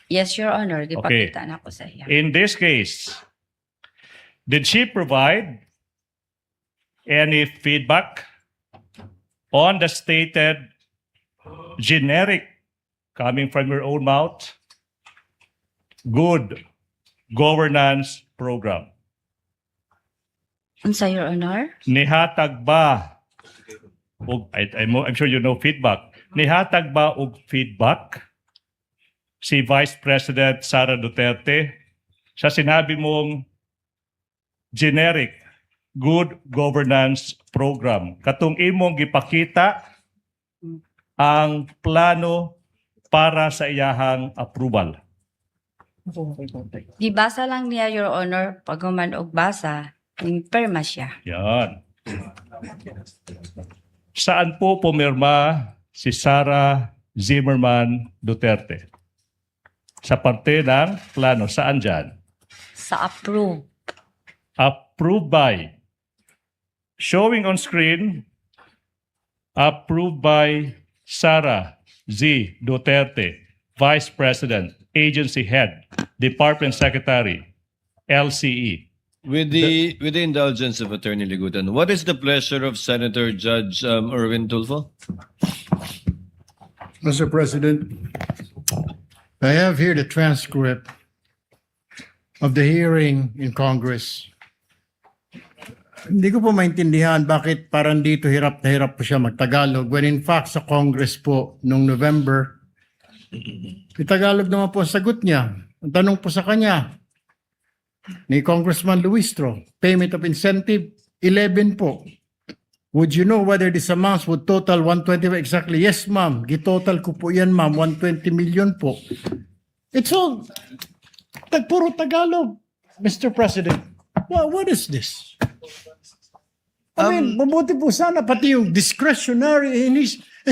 Speaker 2: Yes, Your Honor.
Speaker 11: Okay.
Speaker 2: Gipakita na ko sa iya.
Speaker 11: In this case, did she provide any feedback on the stated generic, coming from your own mouth, good governance program?
Speaker 2: Unsa, Your Honor?
Speaker 11: Nihatag ba, I'm sure you know feedback, nihatag ba og feedback si Vice President Sara Duterte sa sinabi mong generic good governance program katong imong gipakita ang plano para sa iyahang approval?
Speaker 2: Gibasa lang niya, Your Honor, pag human og basa, ning perma siya.
Speaker 11: Yan. Saan po pumirma si Sara Zimmerman Duterte? Sa parte ng plano. Saan dyan?
Speaker 2: Sa approve.
Speaker 11: Approved by. Showing on screen, approved by Sara Z. Duterte, Vice President, Agency Head, Department Secretary, LCE.
Speaker 6: With the indulgence of Attorney Ligutan, what is the pleasure of Senator Judge Erwin Tulfo?
Speaker 5: Mr. President, I have here the transcript of the hearing in Congress. Hindi ko po maintindihan bakit parang dito hirap na hirap po siya magtagalog when in fact sa Congress po noong November, Tagalog naman po ang sagot niya. Ang tanong po sa kanya ni Congressman Luistro, payment of incentive, 11 po. Would you know whether this amounts would total 120 exactly? Yes, ma'am. Gitotal ko po yan, ma'am. 120 million po. It's all puro Tagalog, Mr. President. What is this? I mean, mabuti po sana pati yung discretionary and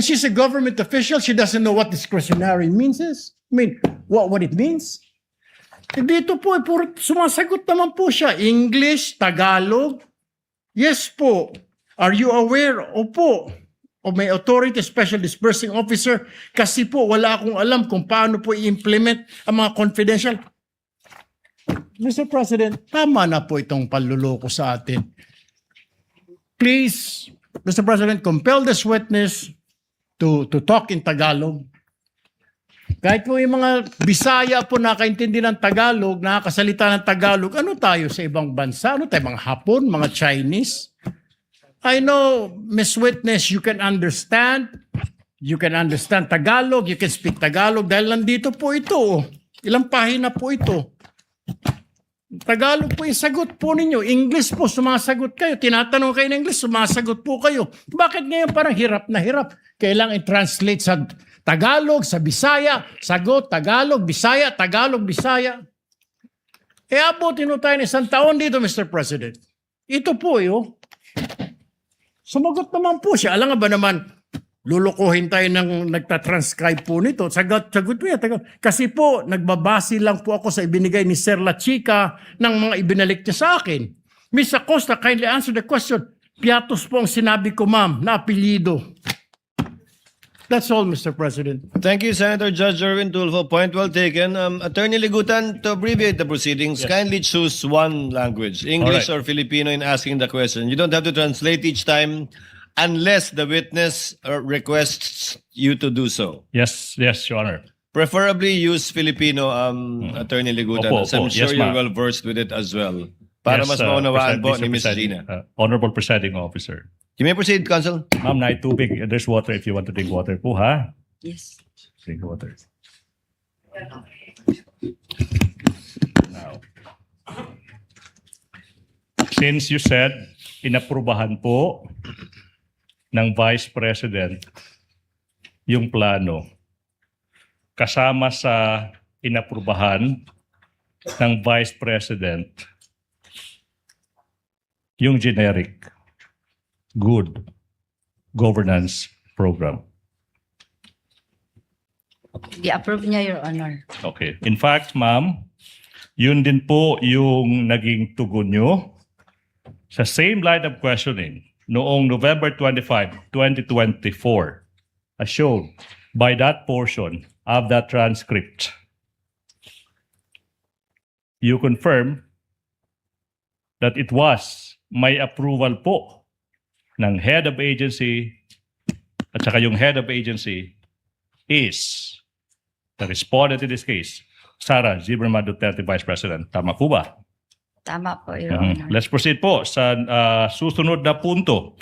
Speaker 5: she's a government official. She doesn't know what discretionary means is. I mean, what it means? Dito po, puro sumasagot naman po siya. English, Tagalog. Yes po. Are you aware? Opo. O may authority, special disbursing officer. Kasi po, wala akong alam kung paano po i-implement ang mga confidential. Mr. President, tama na po itong panluloko sa atin. Please, Mr. President, compel this witness to talk in Tagalog.
Speaker 13: Kahit po yung mga Bisaya po nakaintindi ng Tagalog, nakakasalita ng Tagalog, ano tayo sa ibang bansa? Ano tayo, mga Hapon, mga Chinese? I know, Miss Witness, you can understand Tagalog, you can speak Tagalog dahil nandito po ito. Oh. Ilang pahina po ito. Tagalog po yung sagot po ninyo. English po, sumasagot kayo. Tinatanong kayo ng English, sumasagot po kayo. Bakit ngayon parang hirap na hirap? Kailangan i-translate sa Tagalog, sa Bisaya, sagot, Tagalog, Bisaya, Tagalog, Bisaya. E abutin mo tayo ng isang taon dito, Mr. President. Ito po yun. Sumagot naman po siya. Alam nga ba naman, lulukuhin tayo ng nagtatranscribe po nito. Sagot po yan. Kasi po, nagbabase lang po ako sa ibinigay ni Sir La Chica ng mga ibinalik niya sa akin. Ms. Acosta, kindly answer the question. Piatos po ang sinabi ko, ma'am, na apelyido. That's all, Mr. President.
Speaker 6: Thank you, Senator Judge Erwin Tulfo. Point well taken. Attorney Ligutan, to abbreviate the proceedings, kindly choose one language, English or Filipino, in asking the question. You don't have to translate each time unless the witness requests you to do so.
Speaker 11: Yes, Your Honor.
Speaker 6: Preferably use Filipino, Attorney Ligutan,
Speaker 11: Opo,
Speaker 6: as I'm
Speaker 11: opo.
Speaker 6: sure
Speaker 11: Yes,
Speaker 6: you're
Speaker 11: ma'am.
Speaker 6: well versed with it as well. Para
Speaker 11: Yes,
Speaker 6: mas maunawaan po ni
Speaker 11: Mr.
Speaker 6: Ms.
Speaker 11: Presiding-
Speaker 6: Gina.
Speaker 11: Honorable Presiding Officer.
Speaker 6: You may proceed, Counsel.
Speaker 11: Ma'am, tubig. There's water if you want to drink water po, ha?
Speaker 2: Yes.
Speaker 11: Drink water. Now, since you said inaprubahan po ng Vice President yung plano, kasama sa inaprubahan ng Vice President yung generic good governance program.
Speaker 2: I-approve niya, Your Honor.
Speaker 11: Okay. In fact, ma'am, yun din po yung naging tugon nyo sa same line of questioning noong November 25, 2024, as shown by that portion of that transcript. You confirm that it was may approval po ng head of agency at saka yung head of agency is the respondent in this case, Sara Zimmerman Duterte, Vice President. Tama po ba?
Speaker 2: Tama po, Your Honor.
Speaker 11: Let's proceed po sa susunod na punto.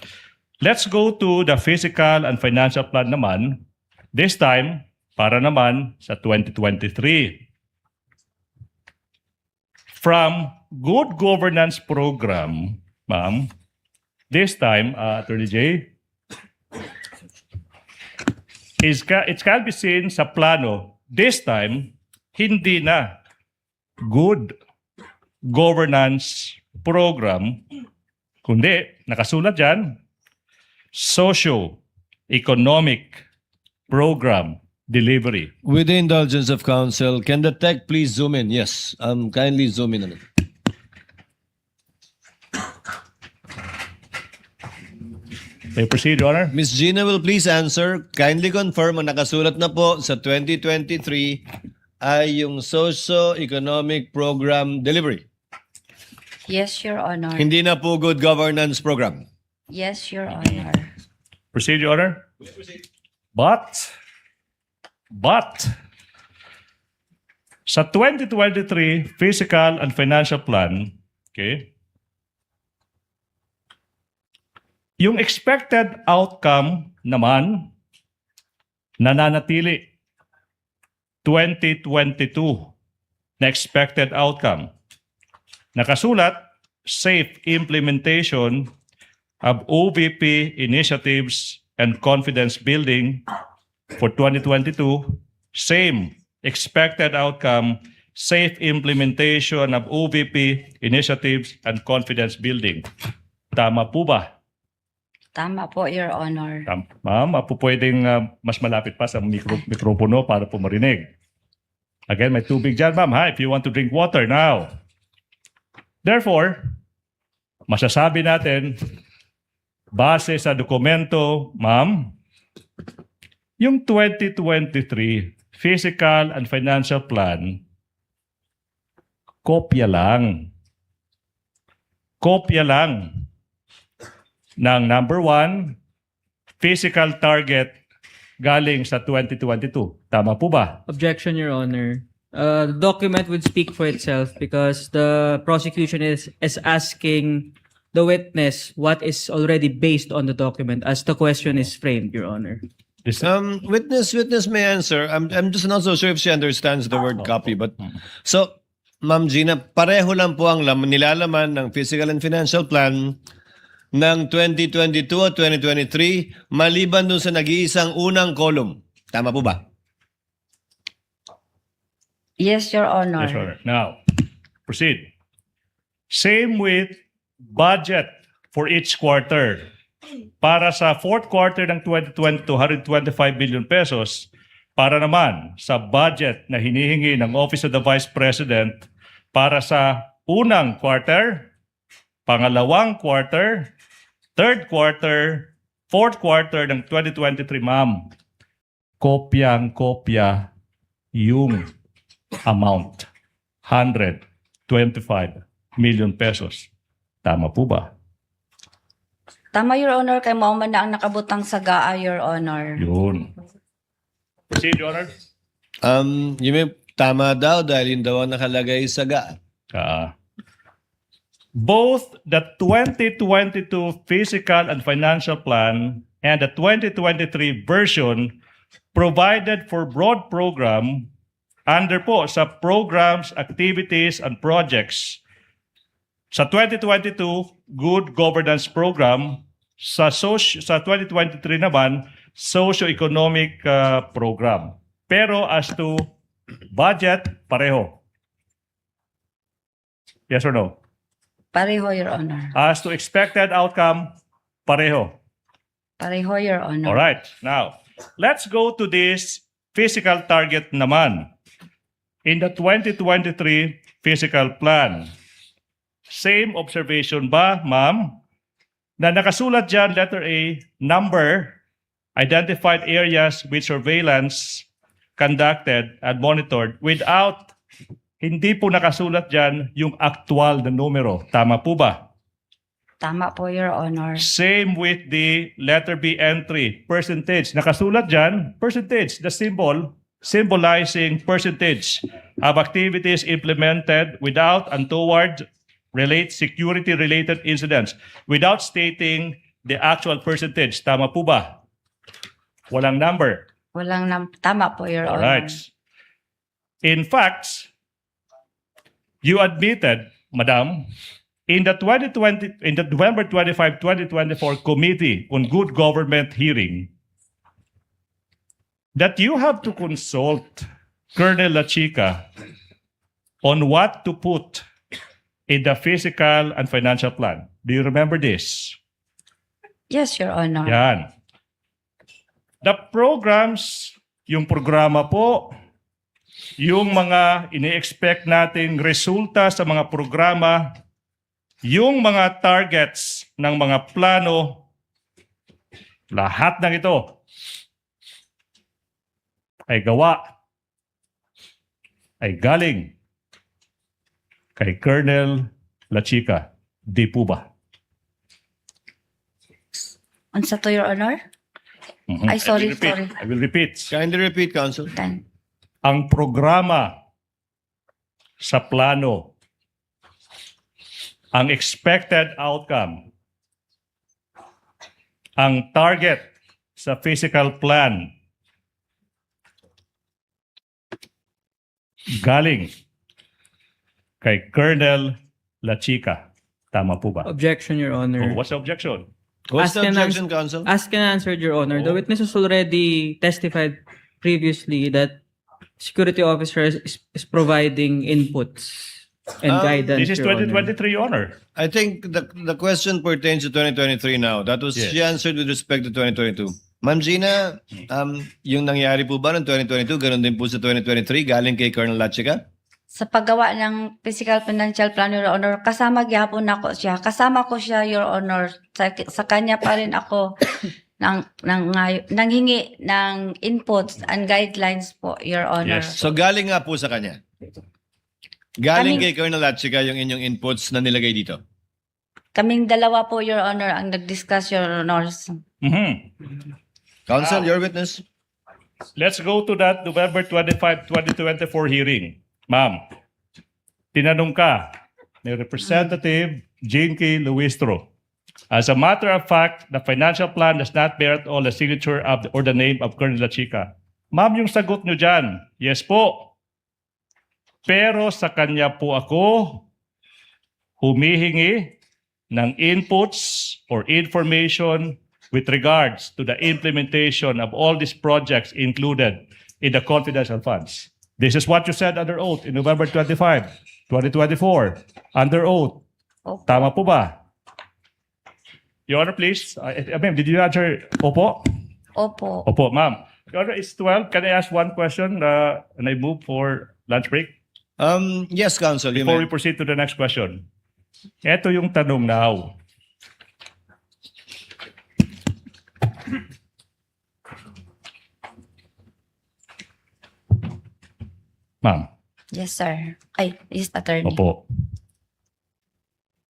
Speaker 11: Let's go to the physical and financial plan naman. This time, para naman sa 2023. From Good Governance Program, ma'am, this time, Attorney J, it can be seen sa plano, this time, hindi na good governance program, kundi nakasulat dyan, socio-economic program delivery.
Speaker 6: With the indulgence of counsel, can the tech please zoom in? Yes, kindly zoom in on it.
Speaker 11: May proceed, Your Honor.
Speaker 6: Ms. Gina will please answer. Kindly confirm ang nakasulat na po sa 2023 ay yung socio-economic program delivery.
Speaker 2: Yes, Your Honor.
Speaker 6: Hindi na po good governance program.
Speaker 2: Yes, Your Honor.
Speaker 11: Proceed, Your Honor. But, sa 2023 Fiscal and Financial Plan, okay, yung expected outcome naman nananatili 2022 na expected outcome. Nakasulat, safe implementation of OVP initiatives and confidence building for 2022, same expected outcome, safe implementation of OVP initiatives and confidence building. Tama po ba?
Speaker 2: Tama po, Your Honor.
Speaker 11: Ma'am, pwedeng mas malapit pa sa mikropono para po marinig. Again, may tubig dyan, ma'am, ha? If you want to drink water now. Therefore, masasabi natin, base sa dokumento, ma'am, yung 2023 Fiscal and Financial Plan, kopya lang. Kopya lang ng number 1, physical target galing sa 2022. Tama po ba?
Speaker 9: Objection, Your Honor. The document would speak for itself because the prosecution is asking the witness what is already based on the document as the question is framed, Your Honor.
Speaker 6: Witness may answer. I'm just not so sure if she understands the word copy. But so, Ma'am Gina, pareho lang po ang nilalaman ng Physical and Financial Plan ng 2022 at 2023 maliban dun sa nag-iisang unang column. Tama po ba?
Speaker 2: Yes, Your Honor.
Speaker 11: Yes, Your Honor. Now, proceed. Same with budget for each quarter. Para sa fourth quarter ng 2020, 225 billion pesos. Para naman sa budget na hinihingi ng Office of the Vice President para sa unang quarter, pangalawang quarter, third quarter, fourth quarter ng 2023, ma'am. Kopyang-kopya yung amount. 125 million pesos. Tama po ba?
Speaker 2: Tama, Your Honor, kay mao man na ang nakabutang sa GAA, Your Honor.
Speaker 11: Yun. Proceed, Your Honor.
Speaker 6: You may tama daw dahil yun daw ang nakalagay sa GA.
Speaker 11: Both the 2022 Physical and Financial Plan and the 2023 version provided for broad program under po sa programs, activities, and projects. Sa 2022, Good Governance Program. Sa 2023 naman, Socio-Economic Program. Pero as to budget, pareho. Yes or no?
Speaker 2: Pareho, Your Honor.
Speaker 11: As to expected outcome, pareho.
Speaker 2: Pareho, Your Honor.
Speaker 11: All right. Now, let's go to this physical target naman. In the 2023 physical plan, same observation ba, ma'am? Na nakasulat dyan, letter A, number, identified areas with surveillance conducted and monitored without, hindi po nakasulat dyan yung actual na numero. Tama po ba?
Speaker 2: Tama po, Your Honor.
Speaker 11: Same with the letter B entry, percentage. Nakasulat dyan, percentage, the symbol symbolizing percentage of activities implemented without untoward security-related incidents without stating the actual percentage. Tama po ba? Walang number.
Speaker 2: Tama po, Your
Speaker 11: All
Speaker 2: Honor.
Speaker 11: right. In fact, you admitted, Madam, in the November 25, 2024 Committee on Good Government hearing that you have to consult Colonel La Chica on what to put in the physical and financial plan. Do you remember this?
Speaker 2: Yes, Your Honor.
Speaker 11: Yan. The programs, yung programa po, yung mga ini-expect nating resulta sa mga programa, yung mga targets ng mga plano, lahat ng ito ay gawa, ay galing kay Colonel La Chica. Di po ba?
Speaker 2: Unsa to, Your Honor? Ay, sorry, sorry.
Speaker 11: I will repeat.
Speaker 6: Kindly repeat, Counsel.
Speaker 11: Ang programa sa plano, ang expected outcome, ang target sa physical plan, galing kay Colonel La Chica. Tama po ba?
Speaker 9: Objection, Your Honor.
Speaker 11: Oh, what's the objection?
Speaker 6: What's the
Speaker 9: Ask and
Speaker 6: objection,
Speaker 9: ans-
Speaker 6: Counsel?
Speaker 9: Asked and answered, Your Honor. The witness has already testified previously that security officer is providing inputs and guidance.
Speaker 11: This is
Speaker 9: Your Honor.
Speaker 11: 2023, Your Honor.
Speaker 6: I think the question pertains to 2023 now. That was
Speaker 11: Yes.
Speaker 6: she answered with respect to 2022. Ma'am Gina, yung nangyari po ba ng 2022, ganun din po sa 2023, galing kay Colonel La Chica?
Speaker 2: Sa paggawa ng physical financial plan, Your Honor, kasama gyapon ako siya. Kasama ko siya, Your Honor. Sa kanya pa rin ako nanghingi ng inputs and guidelines po, Your Honor.
Speaker 11: Yes.
Speaker 6: So galing nga po sa kanya. Galing
Speaker 2: Kaming-
Speaker 6: kay Colonel La Chica yung inyong inputs na nilagay dito.
Speaker 2: Kaming dalawa po, Your Honor, ang nag-discuss, Your Honor.
Speaker 11: Mhm.
Speaker 6: Counsel, your witness.
Speaker 11: let's go to that November 25, 2024 hearing. Ma'am, tinanong ka ni Representative Jane K. Luistro. As a matter of fact, the financial plan does not bear at all the signature of or the name of Colonel Lachica. Ma'am, yung sagot nyo dyan, yes po. Pero sa kanya po ako humihingi ng inputs or information with regards to the implementation of all these projects included in the confidential funds. This is what you said under oath in November 25, 2024. Under oath.
Speaker 2: Opo.
Speaker 11: Tama po ba? Your Honor, please. Ma'am, did you answer opo?
Speaker 2: Opo.
Speaker 11: Opo, ma'am. Your Honor, it's 12. Can I ask one question and I move for lunch break?
Speaker 6: Yes, Counsel, you
Speaker 11: Before
Speaker 6: may.
Speaker 11: we proceed to the next question. Ito yung tanong now. Ma'am,
Speaker 2: Yes, sir. Ay, yes, attorney.
Speaker 11: opo.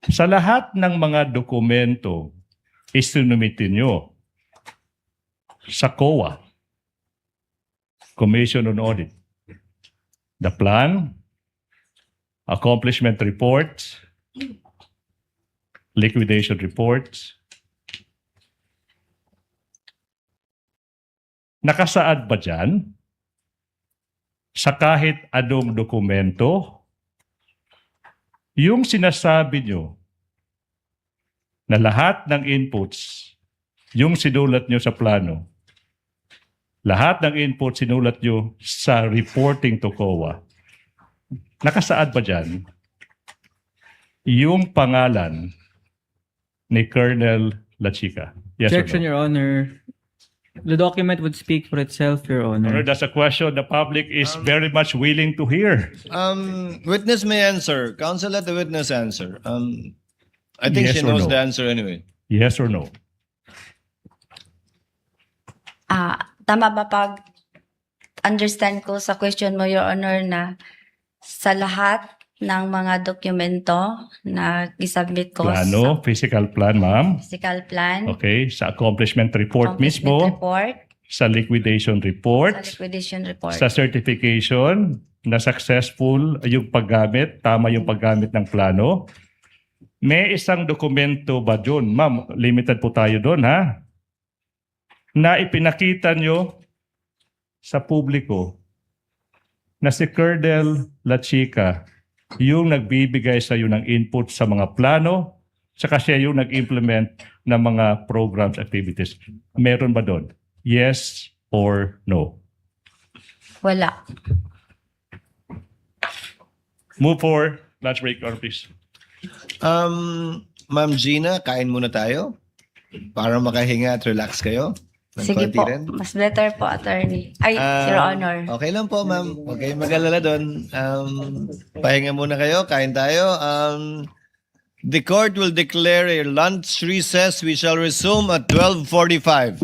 Speaker 11: Sa lahat ng mga dokumento isinumitin nyo sa COA, Commission on Audit, the plan, accomplishment reports, liquidation reports, nakasaad ba dyan sa kahit anong dokumento yung sinasabi nyo na lahat ng inputs, yung sinulat nyo sa plano, lahat ng inputs sinulat nyo sa reporting to COA, nakasaad ba dyan yung pangalan ni Colonel Lachica? Yes
Speaker 9: Objection,
Speaker 11: or no?
Speaker 9: Your Honor. The document would speak for itself, Your Honor.
Speaker 11: Honor, that's a question the public is very much willing to hear.
Speaker 6: Witness may answer. Counsel, let the witness answer. I think
Speaker 11: Yes
Speaker 6: she
Speaker 11: or
Speaker 6: knows
Speaker 11: no?
Speaker 6: the answer anyway.
Speaker 11: Yes or no?
Speaker 2: Tama ba pag understand ko sa question mo, Your Honor, na sa lahat ng mga dokumento na isubmit ko
Speaker 11: Plano, physical plan, ma'am.
Speaker 2: sa physical plan,
Speaker 11: Okay, sa accomplishment report
Speaker 2: accomplishment
Speaker 11: mismo,
Speaker 2: report,
Speaker 11: sa liquidation
Speaker 2: sa
Speaker 11: report,
Speaker 2: liquidation report.
Speaker 11: sa certification na successful yung paggamit, tama yung paggamit ng plano. May isang dokumento ba dun? Ma'am, limited po tayo dun, ha? Na ipinakita nyo sa publiko na si Colonel Lachica yung nagbibigay sa iyo ng input sa mga plano, saka siya yung nag-implement ng mga programs, activities. Meron ba doon? Yes or no?
Speaker 2: Wala.
Speaker 11: Move for lunch break, or please.
Speaker 6: Ma'am Gina, kain muna tayo para makahinga at relax kayo. ng
Speaker 2: Sige
Speaker 6: konti
Speaker 2: po.
Speaker 6: rin.
Speaker 2: Mas better po, attorney. Ay, Your Honor.
Speaker 6: Okay lang po, ma'am. Huwag kayong mag-alala doon. Pahinga muna kayo, kain tayo. The court will declare a lunch recess. We shall resume at 12:45.